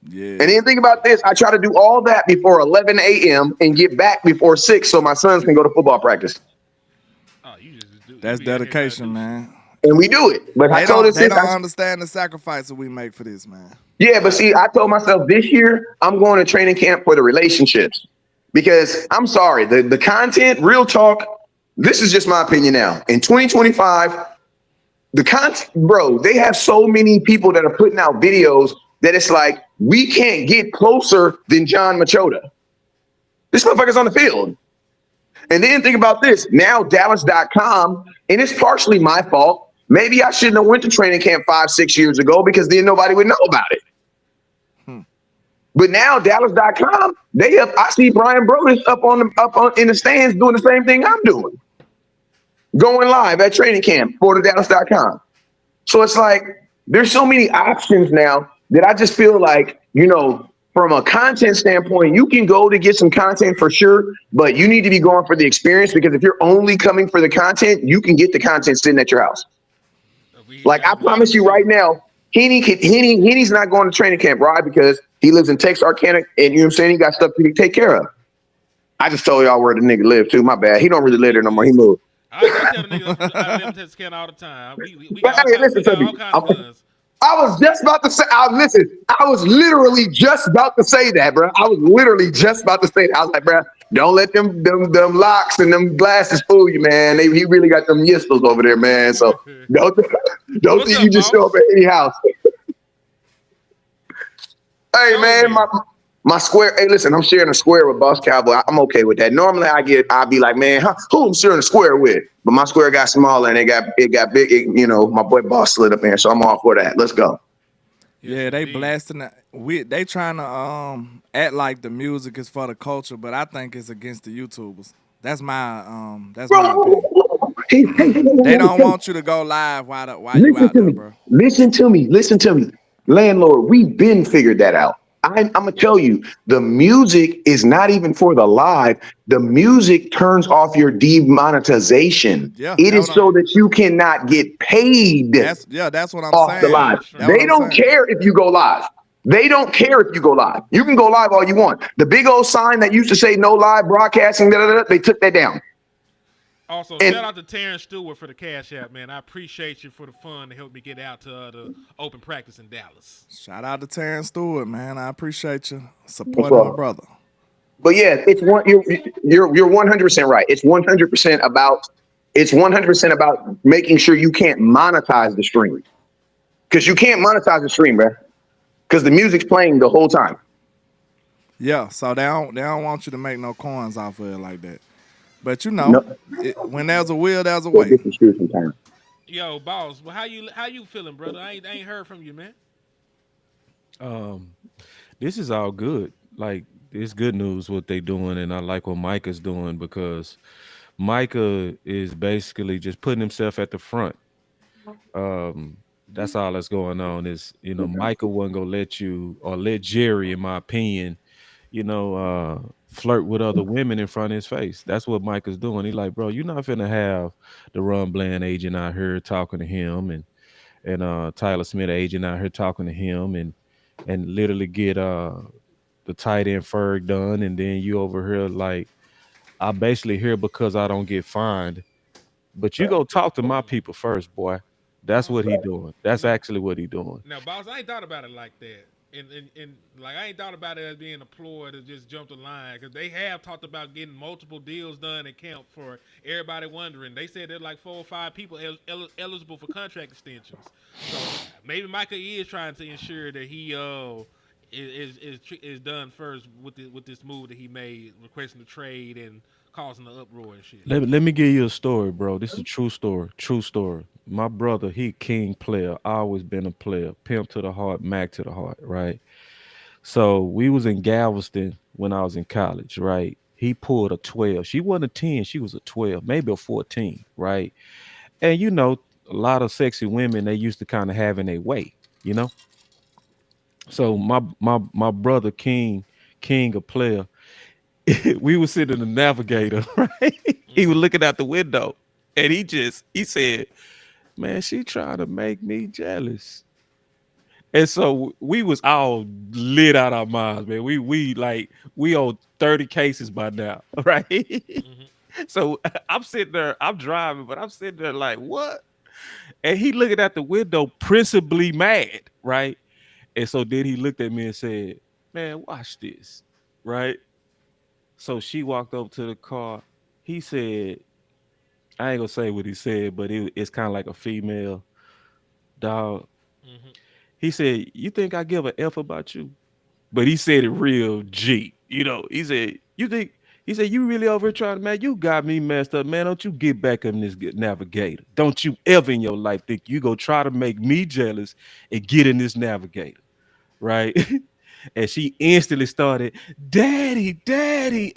Yeah. And then think about this. I try to do all that before 11 a.m. and get back before 6 so my sons can go to football practice. That's dedication, man. And we do it. But they don't understand the sacrifice that we make for this, man. Yeah, but see, I told myself this year I'm going to training camp for the relationships. Because I'm sorry, the content, real talk, this is just my opinion now. In 2025, the content, bro, they have so many people that are putting out videos that it's like, we can't get closer than John Machota. This motherfucker's on the field. And then think about this. Now Dallas.com, and it's partially my fault. Maybe I shouldn't have went to training camp 5-6 years ago because then nobody would know about it. But now Dallas.com, I see Brian Brodus up in the stands doing the same thing I'm doing. Going live at training camp for the Dallas.com. So it's like there's so many options now that I just feel like, you know, from a content standpoint, you can go to get some content for sure, but you need to be going for the experience, because if you're only coming for the content, you can get the content sitting at your house. Like I promise you right now, Henny's not going to training camp, right? Because he lives in Texarkana, and you know what I'm saying? He got stuff to take care of. I just told y'all where the nigga live too. My bad. He don't really live there no more. He moved. I tell the niggas I live in Texarkana all the time. We got all kinds of guns. I was just about to say, I was literally just about to say that, bro. I was literally just about to say that. I was like, bro, don't let them locks and them glasses fool you, man. He really got them yisples over there, man. So don't think you just show up at any house. Hey, man, my square. Hey, listen, I'm sharing a square with Boss Cowboy. I'm okay with that. Normally, I'll be like, man, who I'm sharing a square with? But my square got smaller and it got big. You know, my boy Boss slid up in, so I'm all for that. Let's go. Yeah, they blasting that. They trying to act like the music is for the culture, but I think it's against the YouTubers. That's my opinion. They don't want you to go live while you out there, bro. Listen to me. Landlord, we've been figured that out. I'm gonna tell you, the music is not even for the live. The music turns off your demonetization. Yeah, it is so that you cannot get paid. That's what I'm off saying. The live. They don't care if you go live. They don't care if you go live. You can go live all you want. The big old sign that used to say no live broadcasting, they took that down. Also, shout out to Terrence Stewart for the Cash App, man. I appreciate you for the fun to help me get out to the open practice in Dallas. Shout out to Terrence Stewart, man. I appreciate you supporting my brother. But yeah, you're 100% right. It's 100% about making sure you can't monetize the stream, because you can't monetize the stream, bro. Because the music's playing the whole time. Yeah, so they don't want you to make no coins off of it like that. But you know, when there's a will, there's a way. Yo, boss, well, how you feeling, brother? I ain't heard from you, man. This is all good. like it's good news what they doing, and I like what Micah's doing because Micah is basically just putting himself at the front. That's all that's going on. Is Micah wasn't gonna let you or let Jerry, in my opinion, flirt with other women in front of his face. That's what Micah's doing. He like, bro, you're not finna have the Ron Bland agent out here talking to him and Tyler Smith agent out here talking to him and literally get the tight end Ferg done, and then you over here like I basically here because I don't get fined. But you go talk to my people first, boy. That's what he doing. That's actually what he doing. Now, boss, I ain't thought about it like that. And like I ain't thought about it as being a ploy to just jump the line because they have talked about getting multiple deals done at camp for everybody wondering. They said there's like 4 or 5 people eligible for contract extensions. So maybe Micah is trying to ensure that he is done first with this move that he made, requesting the trade and causing the uproar and shit. Let me give you a story, bro. This is a true story. True story. My brother, he king player. Always been a player. Pimp to the heart, Mac to the heart, right? So we was in Galveston when I was in college, right? He pulled a 12. She wasn't a 10, she was a 12, maybe a 14, right? And a lot of sexy women, they used to kind of have in their way, you know? So my brother King a player, we was sitting in the navigator, right? He was looking out the window and he said, man, she trying to make me jealous. And so we was all lit out our minds, man. We own 30 cases by now, right? So I'm sitting there, I'm driving, but I'm sitting there like, what? And he looking at the window, principally mad, right? And so then he looked at me and said, man, watch this, right? So she walked over to the car. He said, I ain't gonna say what he said, but it's kind of like a female dog. He said, you think I give a F about you? But he said it real G. He said, you really over here trying to, man, you got me messed up, man. Don't you get back in this navigator. Don't you ever in your life think you go try to make me jealous and get in this navigator, right? And she instantly started, daddy,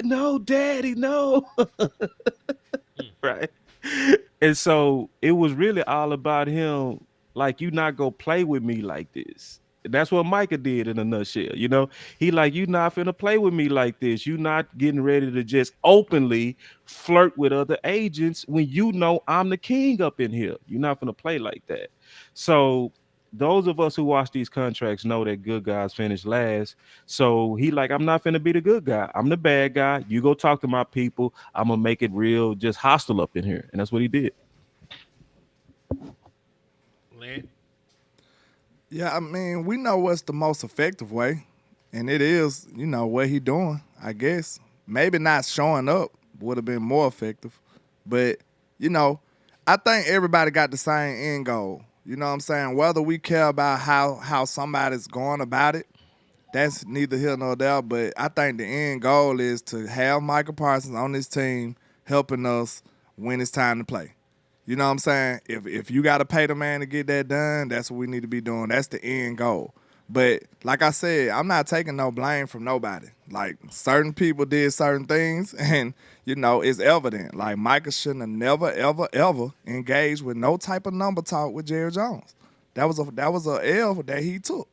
no. Right. And so it was really all about him, like, you not gonna play with me like this. And that's what Micah did in a nutshell. He like, you not finna play with me like this. You not getting ready to just openly flirt with other agents when I'm the king up in here. You're not finna play like that. So those of us who watch these contracts know that good guys finish last. So he like, I'm not finna be the good guy. I'm the bad guy. You go talk to my people. I'm gonna make it real, just hostile up in here. And that's what he did. Yeah, I mean, we know what's the most effective way, and it is, what he doing, I guess. Maybe not showing up would have been more effective, but, I think everybody got the same end goal. You know what I'm saying? Whether we care about how somebody's going about it, that's neither here nor there, but I think the end goal is to have Micah Parsons on this team helping us when it's time to play. You know what I'm saying? If you got to pay the man to get that done, that's what we need to be doing. That's the end goal. But like I said, I'm not taking no blame from nobody. Like, certain people did certain things, and, it's evident. Like, Micah shouldn't have never, ever, ever engaged with no type of number talk with Jerry Jones. That was a L that he took,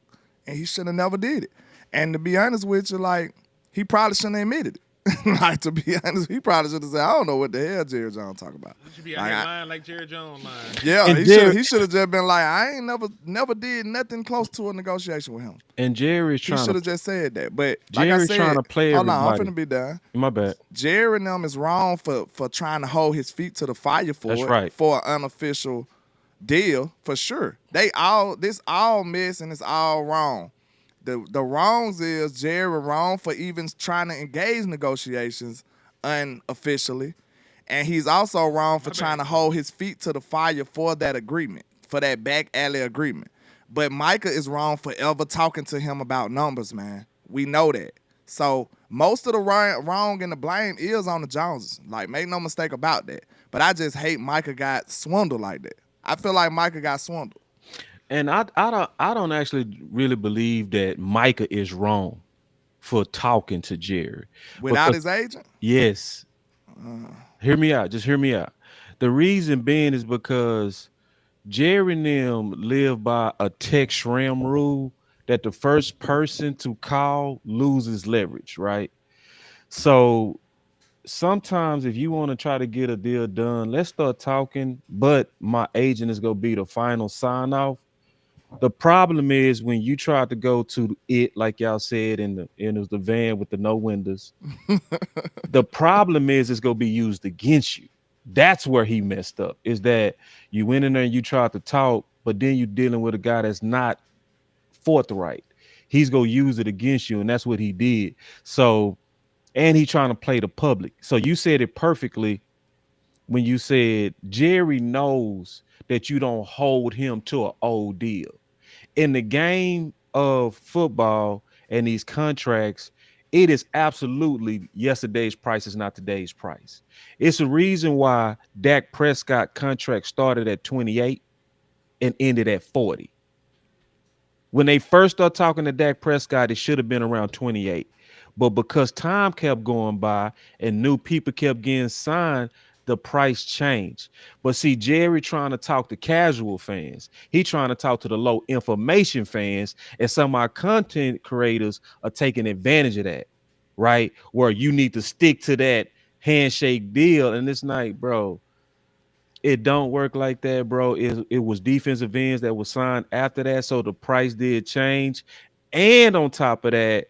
and he should have never did it. And to be honest with you, like, he probably shouldn't have admitted it. Like, to be honest, he probably should have said, I don't know what the hell Jerry Jones talking about. You should be out here lying like Jerry Jones lying. Yeah, he should have just been like, I ain't never did nothing close to a negotiation with him. And Jerry's trying. He should have just said that. But Jerry's like I said, trying to play hold everybody. on, I'm finna be done. My bad. Jerry and them is wrong for trying to hold his feet to the fire for an unofficial deal, for sure. This all miss and it's all wrong. The wrongs is Jerry wrong for even trying to engage negotiations unofficially, and he's also wrong for trying to hold his feet to the fire for that agreement, for that back alley agreement. But Micah is wrong for ever talking to him about numbers, man. We know that. So most of the wrong and the blame is on the Joneses. Like, make no mistake about that. But I just hate Micah got swindled like that. I feel like Micah got swindled. And I don't actually really believe that Micah is wrong for talking to Jerry. Without his agent? Yes. Hear me out. Just hear me out. The reason being is because Jerry and them live by a text RAM rule that the first person to call loses leverage, right? So sometimes if you want to try to get a deal done, let's start talking, but my agent is going to be the final sign off. The problem is when you try to go to it, like y'all said, it was the van with the no windows. The problem is it's going to be used against you. That's where he messed up, is that you went in there and you tried to talk, but then you're dealing with a guy that's not forthright. He's going to use it against you, and that's what he did. So, and he trying to play the public. So you said it perfectly when you said Jerry knows that you don't hold him to an old deal. In the game of football and these contracts, it is absolutely yesterday's price is not today's price. It's a reason why Dak Prescott contract started at 28 and ended at 40. When they first started talking to Dak Prescott, it should have been around 28. But because time kept going by and new people kept getting signed, the price changed. But see, Jerry trying to talk to casual fans. He trying to talk to the low information fans, and some of our content creators are taking advantage of that, right? Where you need to stick to that handshake deal. And it's like, bro, it don't work like that, bro. It was defensive ends that was signed after that, so the price did change. And on top of that,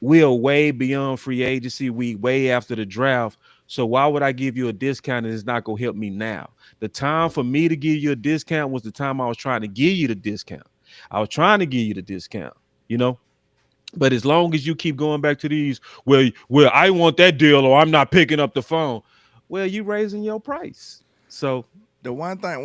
we are way beyond free agency. We way after the draft. So why would I give you a discount and it's not going to help me now? The time for me to give you a discount was the time I was trying to give you the discount. I was trying to give you the discount, you know? But as long as you keep going back to these, well, I want that deal or I'm not picking up the phone. Well, you raising your price. So the one thing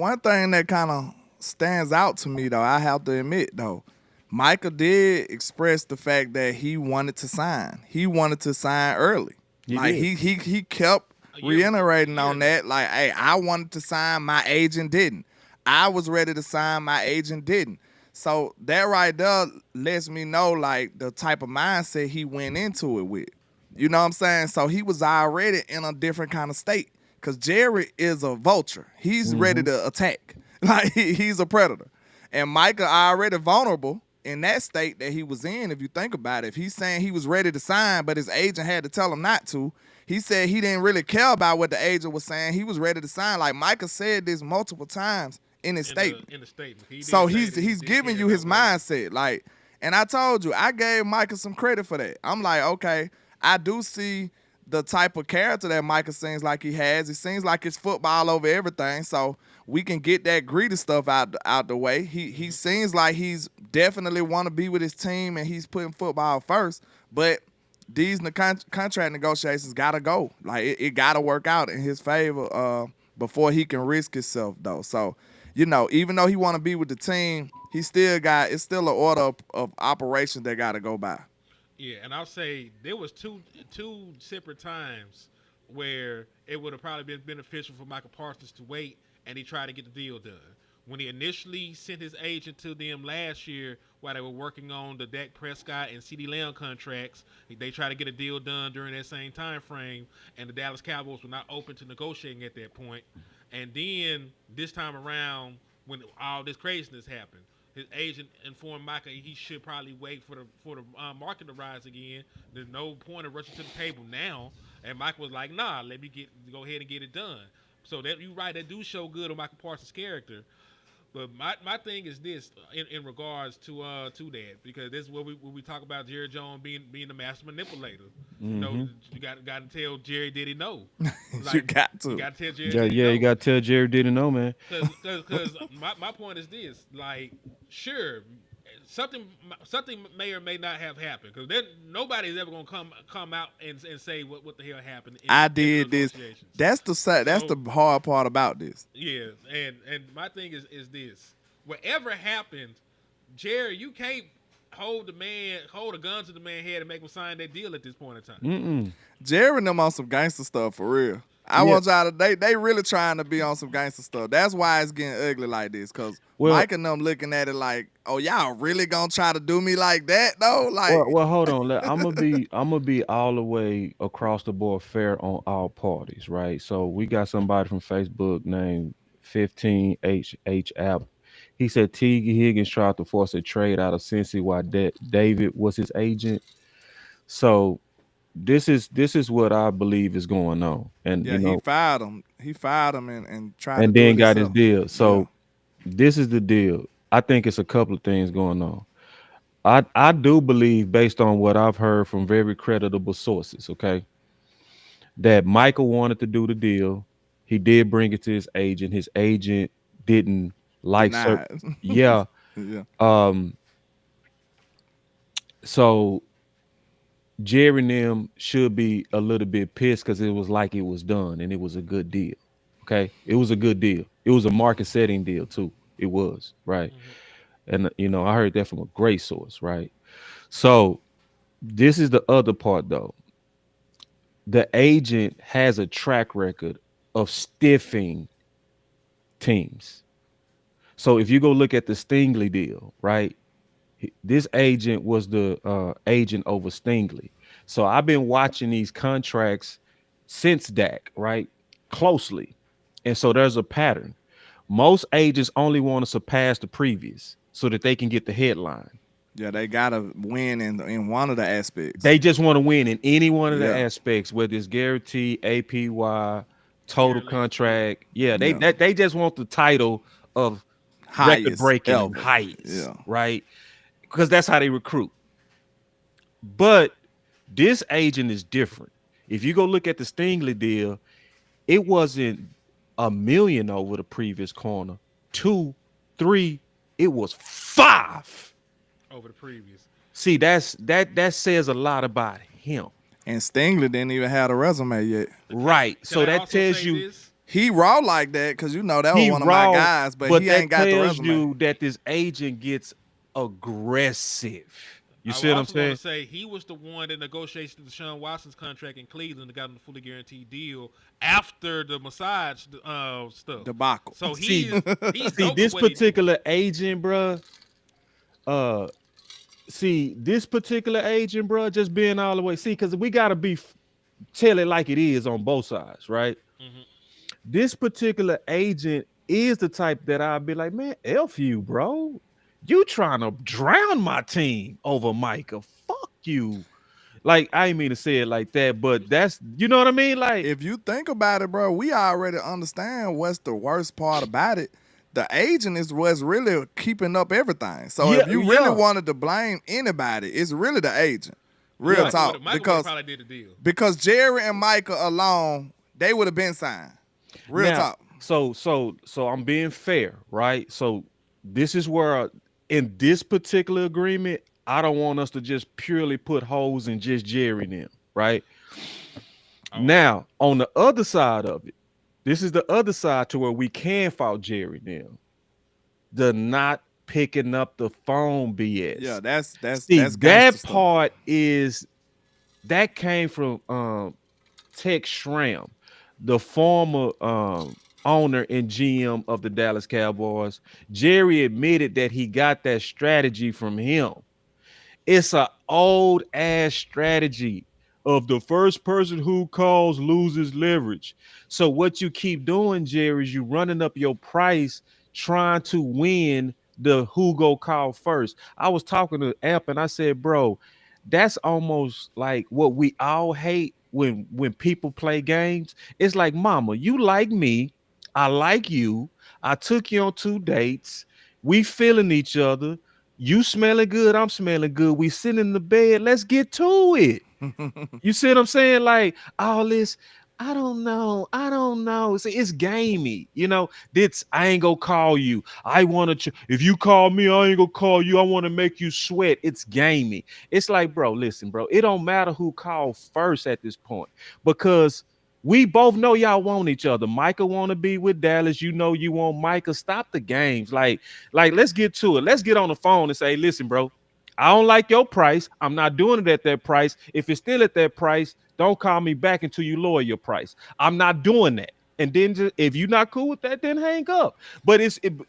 that kind of stands out to me, though, I have to admit, though, Micah did express the fact that he wanted to sign. He wanted to sign early. He kept reiterating on that. Like, hey, I wanted to sign, my agent didn't. I was ready to sign, my agent didn't. So that right there lets me know like the type of mindset he went into it with. You know what I'm saying? So he was already in a different kind of state. Because Jerry is a vulture. He's ready to attack. Like, he's a predator. And Micah already vulnerable in that state that he was in, if you think about it. If he's saying he was ready to sign, but his agent had to tell him not to, he said he didn't really care about what the agent was saying. He was ready to sign. Like, Micah said this multiple times in his statement. In the statement. So he's giving you his mindset. Like, and I told you, I gave Micah some credit for that. I'm like, okay, I do see the type of character that Micah seems like he has. It seems like it's football over everything. So we can get that greedy stuff out the way. He seems like he's definitely want to be with his team and he's putting football first. But these contract negotiations got to go. Like, it got to work out in his favor before he can risk himself, though. So, you know, even though he want to be with the team, it's still an order of operations that got to go by. Yeah, and I'll say there was two separate times where it would have probably been beneficial for Micah Parsons to wait, and he tried to get the deal done. When he initially sent his agent to them last year while they were working on the Dak Prescott and CeeDee Lamb contracts, they tried to get a deal done during that same time frame, and the Dallas Cowboys were not open to negotiating at that point. And then this time around, when all this craziness happened, his agent informed Micah he should probably wait for the market to rise again. There's no point of rushing to the table now. And Micah was like, nah, let me go ahead and get it done. So that you're right, that do show good on Micah Parsons' character. But my thing is this in regards to that, because this is where we talk about Jerry Jones being the master manipulator. You know, you got to tell Jerry did he know. Like, you got to tell Jerry. You got to tell Jerry didn't know, man. Because my point is this: like, sure, something may or may not have happened, because nobody's ever gonna come out and say what the hell happened. I did this. That's the hard part about this. Yeah, and my thing is this: whatever happened, Jerry, you can't hold a gun to the man's head and make him sign that deal at this point in time. Jerry and them on some gangster stuff for real. I want y'all to they really trying to be on some gangster stuff. That's why it's getting ugly like this. Cause Mike and them looking at it like, oh, y'all really gonna try to do me like that though? Like, well, hold on. I'm gonna be all the way across the board fair on all parties, right? So we got somebody from Facebook named 15HH App. He said T. Higgins tried to force a trade out of Cincy while David was his agent. So this is what I believe is going on, and yeah, he fired him. He fired him and tried and to then do it got his himself. deal. So this is the deal. I think it's a couple of things going on. I do believe, based on what I've heard from very creditable sources, okay, that Michael wanted to do the deal. He did bring it to his agent. His agent didn't like certain, yeah. So Jerry and them should be a little bit pissed because it was like it was done and it was a good deal. Okay, it was a good deal. It was a market setting deal too. It was, right. And I heard that from a great source, right? So this is the other part though. The agent has a track record of stiffing teams. So if you go look at the Stingley deal, right? This agent was the agent over Stingley. So I've been watching these contracts since Dak, right? Closely. And so there's a pattern. Most agents only want to surpass the previous so that they can get the headline. Yeah, they gotta win in one of the aspects. They just want to win in any one of the aspects, whether it's guarantee, APY, total contract. Yeah, they just want the title of record breaking highest, right? Because that's how they recruit. But this agent is different. If you go look at the Stingley deal, it wasn't $1 million over the previous corner, 2, 3, it was 5 over the previous. See, that says a lot about him. And Stingley didn't even have a resume yet. Right. So that tells you he raw like that because that was one of my guys, but he ain't got the resume. That tells you that this agent gets aggressive. You see what I'm saying? I want to say he was the one that negotiated Deshaun Watson's contract in Cleveland and got him the fully guaranteed deal after the massage stuff debacle. So see this particular agent, bro. This particular agent, bro, just being all the way. See, because we gotta tell it like it is on both sides, right? Mm-hmm. This particular agent is the type that I'll be like, man, F you, bro. You trying to drown my team over Micah. Fuck you. Like, I ain't mean to say it like that, but that's, you know what I mean? Like, if you think about it, bro, we already understand what's the worst part about it. The agent is what's really keeping up everything. So if you really wanted to blame anybody, it's really the agent. Real talk. Because Jerry and Micah alone, they would have been signed. Real talk. So I'm being fair, right? So this is where in this particular agreement, I don't want us to just purely put holes in just Jerry and them, right? Oh. Now, on the other side of it, this is the other side to where we can fault Jerry and them. The not picking up the phone BS. Yeah, that's that part is that came from Tex Schramm, the former owner and GM of the Dallas Cowboys. Jerry admitted that he got that strategy from him. It's an old ass strategy of the first person who calls loses leverage. So what you keep doing, Jerry, is you running up your price trying to win the who go call first. I was talking to Amp and I said, bro, that's almost like what we all hate when people play games. It's like, mama, you like me, I like you, I took you on 2 dates, we feeling each other, you smelling good, I'm smelling good, we sitting in the bed, let's get to it. You see what I'm saying? Like all this, I don't know. See, it's gamey, you know. I ain't gonna call you. I want to. If you call me, I ain't gonna call you. I want to make you sweat. It's gamey. It's like, bro, listen, bro. It don't matter who called first at this point because we both know y'all want each other. Micah want to be with Dallas. You know you want Micah. Stop the games. Like let's get to it. Let's get on the phone and say, listen, bro. I don't like your price. I'm not doing it at that price. If it's still at that price, don't call me back until you lower your price. I'm not doing that. And then just, if you're not cool with that, then hang up. But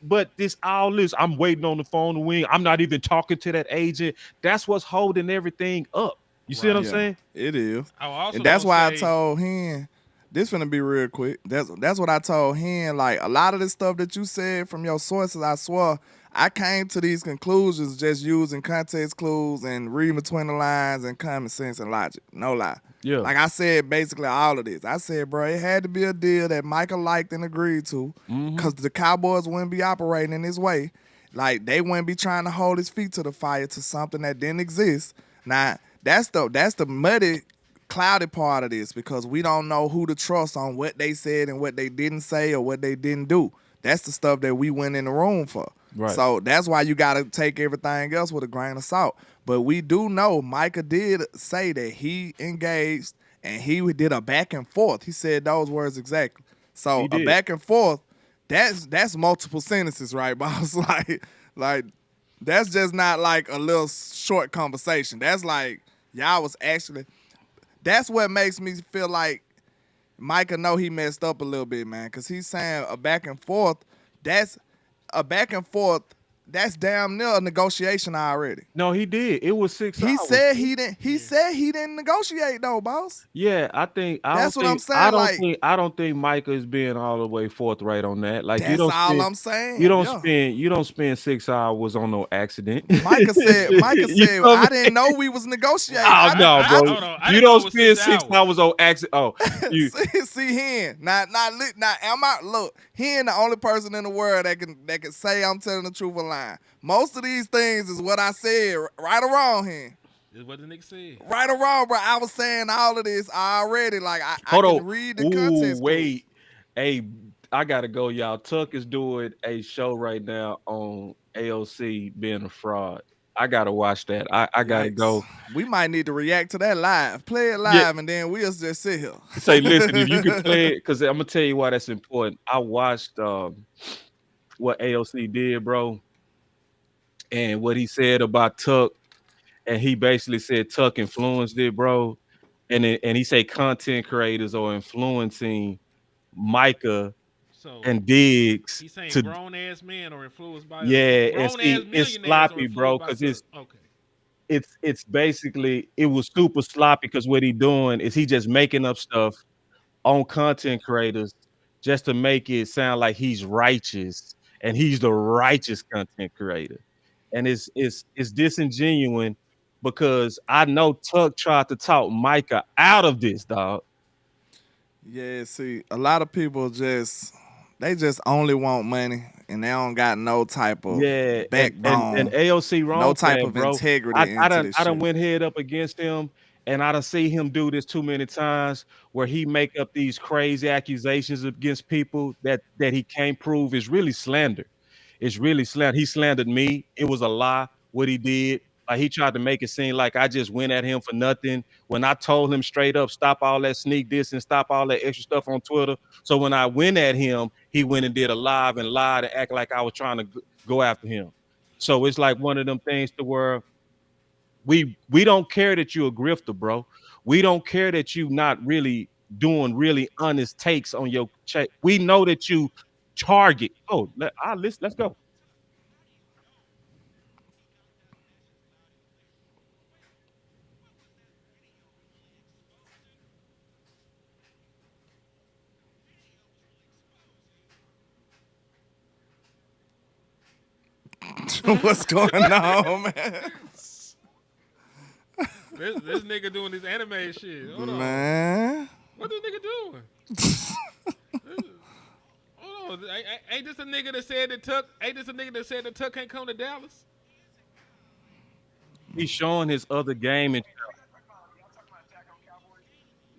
but this all this, I'm waiting on the phone to wing. I'm not even talking to that agent. That's what's holding everything up. You see what I'm saying? It is. Also And that's why I told him, this finna be real quick. That's what I told him. Like, a lot of this stuff that you said from your sources, I swear, I came to these conclusions just using context clues and reading between the lines and common sense and logic. No lie. Yeah. Like I said, basically all of this. I said, bro, it had to be a deal that Micah liked and agreed to, because the Cowboys wouldn't be operating in this way. Like, they wouldn't be trying to hold his feet to the fire to something that didn't exist. Now, that's the muddy, cloudy part of this, because we don't know who to trust on what they said and what they didn't say or what they didn't do. That's the stuff that we went in the room for. Right. So that's why you got to take everything else with a grain of salt. But we do know Micah did say that he engaged and he did a back and forth. He said those words exactly. So a back and forth, that's multiple sentences, right, boss? like that's just not like a little short conversation. That's like y'all was actually. That's what makes me feel like Micah know he messed up a little bit, man, because he's saying a back and forth. That's a back and forth. That's damn near a negotiation already. No, he did. It was 6 hours. He said he didn't. He said he didn't negotiate though, boss. Yeah, that's what I'm saying. I don't think Micah is being all the way forthright on that. Like, that's all I'm saying. You don't spend 6 hours on no accident. Micah said, I didn't know we was negotiating. Oh no, bro. You don't spend 6 hours on accident. Oh, see him. Now am I look, he ain't the only person in the world that can say I'm telling the truth or lying. Most of these things is what I said, right or wrong here. Is what the nigga said. Right or wrong, bro. I was saying all of this already. Like, I can read the context. Wait. Hey, I gotta go, y'all. Tuck is doing a show right now on AOC being a fraud. I gotta watch that. I gotta go. We might need to react to that live. Play it live, and then we'll just sit here. Say, listen, if you can play it, because I'm gonna tell you why that's important. I watched what AOC did, bro, and what he said about Tuck, and he basically said Tuck influenced it, bro, and he said content creators are influencing Micah and Diggs. He's saying grown ass men are influenced by and see, it's sloppy, bro, because it's basically, it was super sloppy, because what he doing is he just making up stuff on content creators just to make it sound like he's righteous and he's the righteous content creator. And it's disingenuous, because I know Tuck tried to talk Micah out of this, dog. Yeah, see, a lot of people just only want money, and they don't got no type of backbone. And AOC wrong, no type that, of bro. integrity. I done went head up against him, and I done see him do this too many times, where he make up these crazy accusations against people that he can't prove. Is really slander. It's really slander. He slandered me. It was a lie what he did. Like, he tried to make it seem like I just went at him for nothing, when I told him straight up, stop all that sneak diss and stop all that extra stuff on Twitter. So when I went at him, he went and did a live and lied and act like I was trying to go after him. So it's like one of them things to where we don't care that you're a grifter, bro. We don't care that you not really doing really honest takes on your check. We know that you target. Oh, let's go. What's going on, man? This nigga doing this anime shit. Hold man. On. What this nigga doing? Hold on. Ain't this a nigga that said that Tuck? Ain't this a nigga that said that Tuck can't come to Dallas? He's showing his other game, and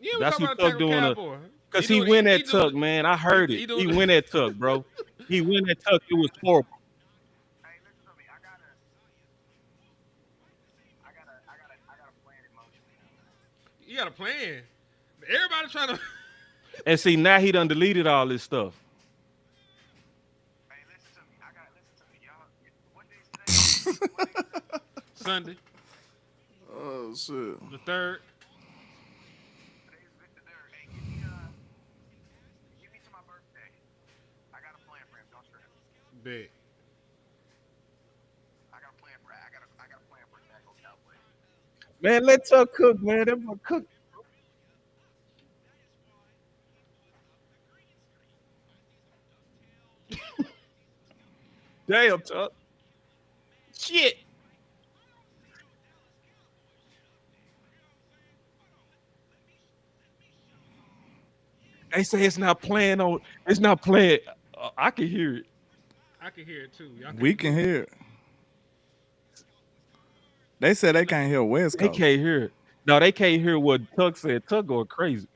yeah, that's what Tuck doing. Because he went at Tuck, man. I heard it. He went at Tuck, bro. He went at Tuck. It was horrible. You got a plan. Everybody trying to. And see, now he done deleted all this stuff. Sunday. Oh shit. The 3rd. Bet. Man, let Tuck cook, man. That boy cook. Damn, Tuck. Shit. They say it's not playing on. It's not playing. I can hear it. I can hear it too. Y'all We can hear it. They said they can't hear West They Coast. can't hear it. No, they can't hear what Tuck said. Tuck going crazy.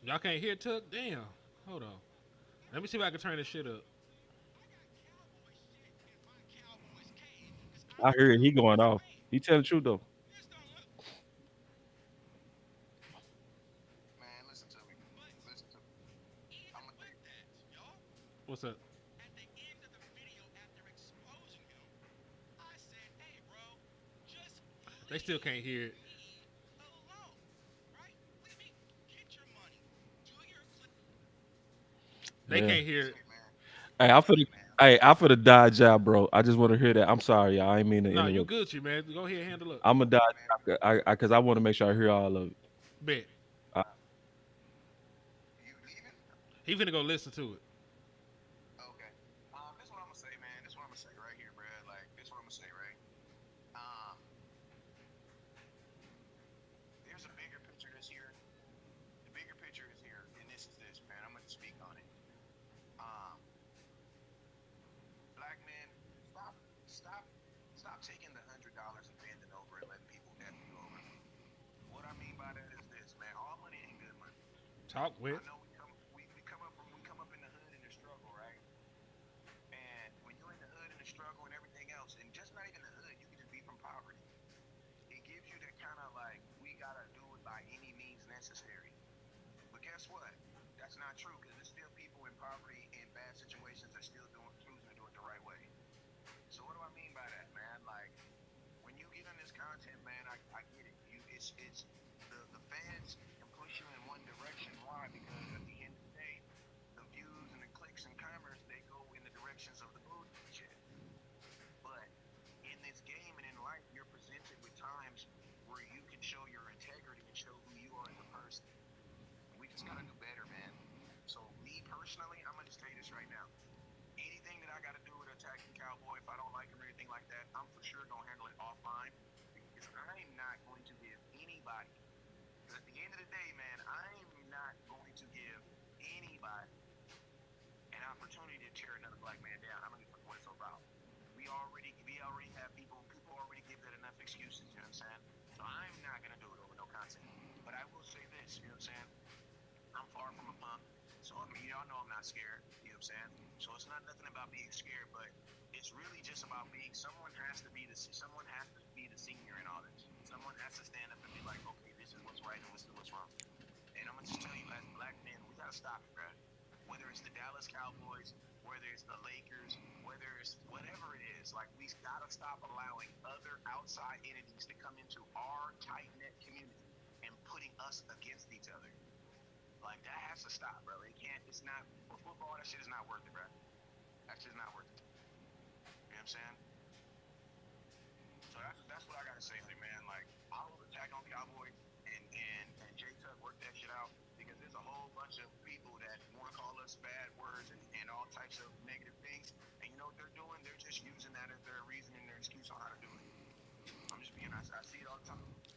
Y'all can't hear Tuck? Damn. Hold on. Let me see if I can turn this shit up. I hear it. He going off. He telling the truth though. What's up? They still can't hear it. They can't hear it. Hey, I for the dodge out, bro. I just want to hear that. I'm sorry, y'all. I ain't mean to No, you interrupt. Gucci, man. Go ahead and handle it. I'm a dodge because I want to make sure I hear all of it. Bet. He finna go listen to it. Talk with.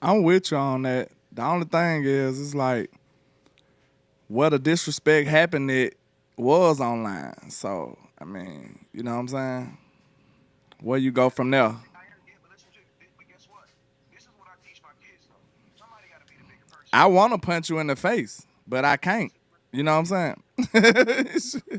I'm with you on that. The only thing is, it's like where the disrespect happened, it was online. So, I mean, you know what I'm saying? Where you go from there? I want to punch you in the face, but I can't. You know what I'm saying?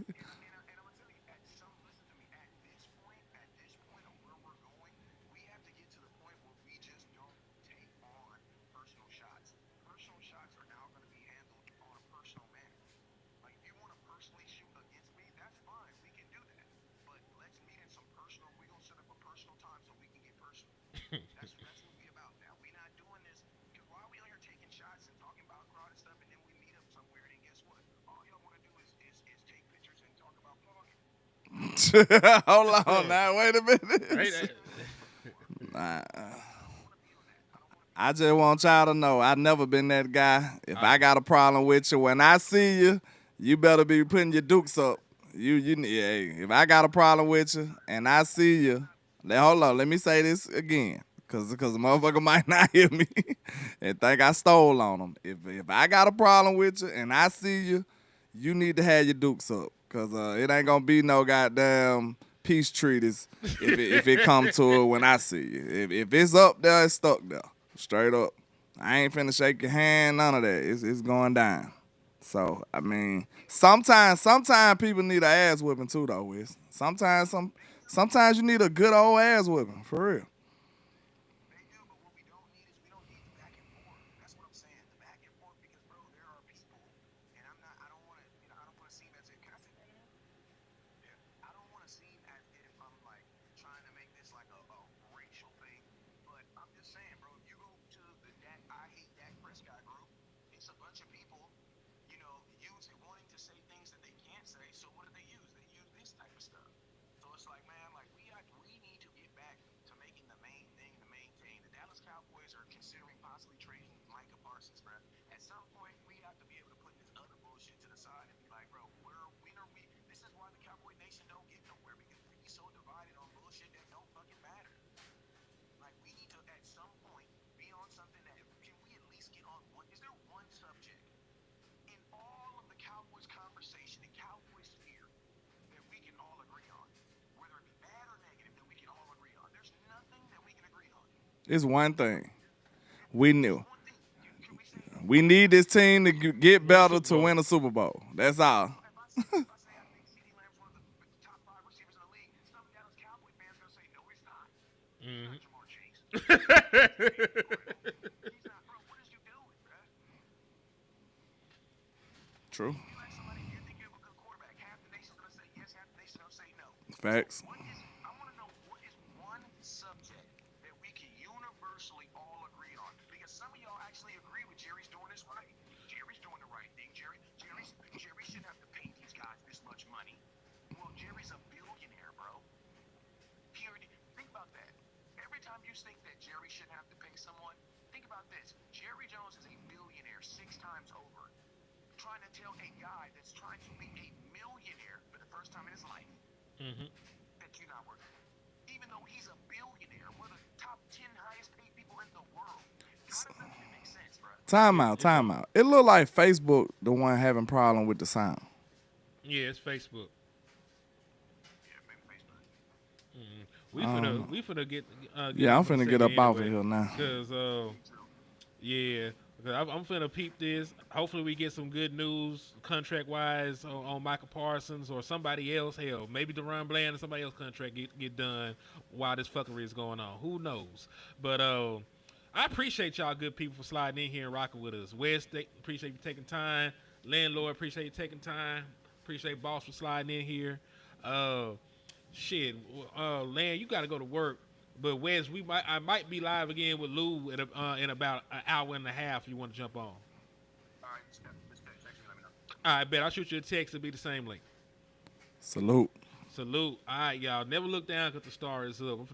Hold on now. Wait a minute. Right? Nah. I just want y'all to know I never been that guy. If I got a problem with you, when I see you, you better be putting your dukes up. If I got a problem with you and I see you, hold on, let me say this again, cause the motherfucker might not hear me and think I stole on them. If I got a problem with you and I see you, you need to have your dukes up, cause it ain't gonna be no goddamn peace treaties if it come to it when I see you. If it's up there, it's stuck there. Straight up. I ain't finna shake your hand, none of that. It's going down. So, I mean, sometimes people need an ass whipping too, though, Wiz. Sometimes you need a good old ass whipping, for real. Cowboys are considering possibly trading Micah Parsons, bro. At some point, we have to be able to put this other bullshit to the side and be like, bro, when are we? This is why the Cowboy Nation don't get nowhere, because we be so divided on bullshit that don't fucking matter. Like, we need to, at some point, be on something that, can we at least get on one? Is there one subject in all of the Cowboys conversation, the Cowboys sphere, that we can all agree on? Whether it be bad or negative, that we can all agree on. There's nothing that we can agree on. It's one thing. We need this team to get better to win a Super Bowl. That's all. True. Facts. I want to know what is one subject that we can universally all agree on. Because some of y'all actually agree with Jerry's doing this right. Jerry's doing the right thing. Jerry shouldn't have to pay these guys this much money. Well, Jerry's a billionaire, bro. Think about that. Every time you think that Jerry shouldn't have to pay someone, think about this. Jerry Jones is a billionaire 6 times over. Trying to tell a guy that's trying to be a millionaire for the first time in his life that you're not worth it. Even though he's a billionaire, we're the top 10 highest paid people in the world. How does that even make sense, bro? Time out. It look like Facebook the one having problem with the sound. Yeah, it's Facebook. Yeah, maybe Facebook. We finna get I'm finna get up off of here now. Cause I'm finna peep this. Hopefully we get some good news contract wise on Micah Parsons or somebody else. Hell, maybe DeRon Bland and somebody else contract get done while this fuckery is going on. Who knows? But I appreciate y'all good people for sliding in here and rocking with us. Wes, appreciate you taking time. Landlord, appreciate you taking time. Appreciate Boss for sliding in here. Land, you got to go to work. But Wes, I might be live again with Lou in about an hour and a half. If you want to jump on. All right, just text me, let me know. All right, bet I'll shoot you a text. It'll be the same link. Salute. All right, y'all. Never look down because the star is up.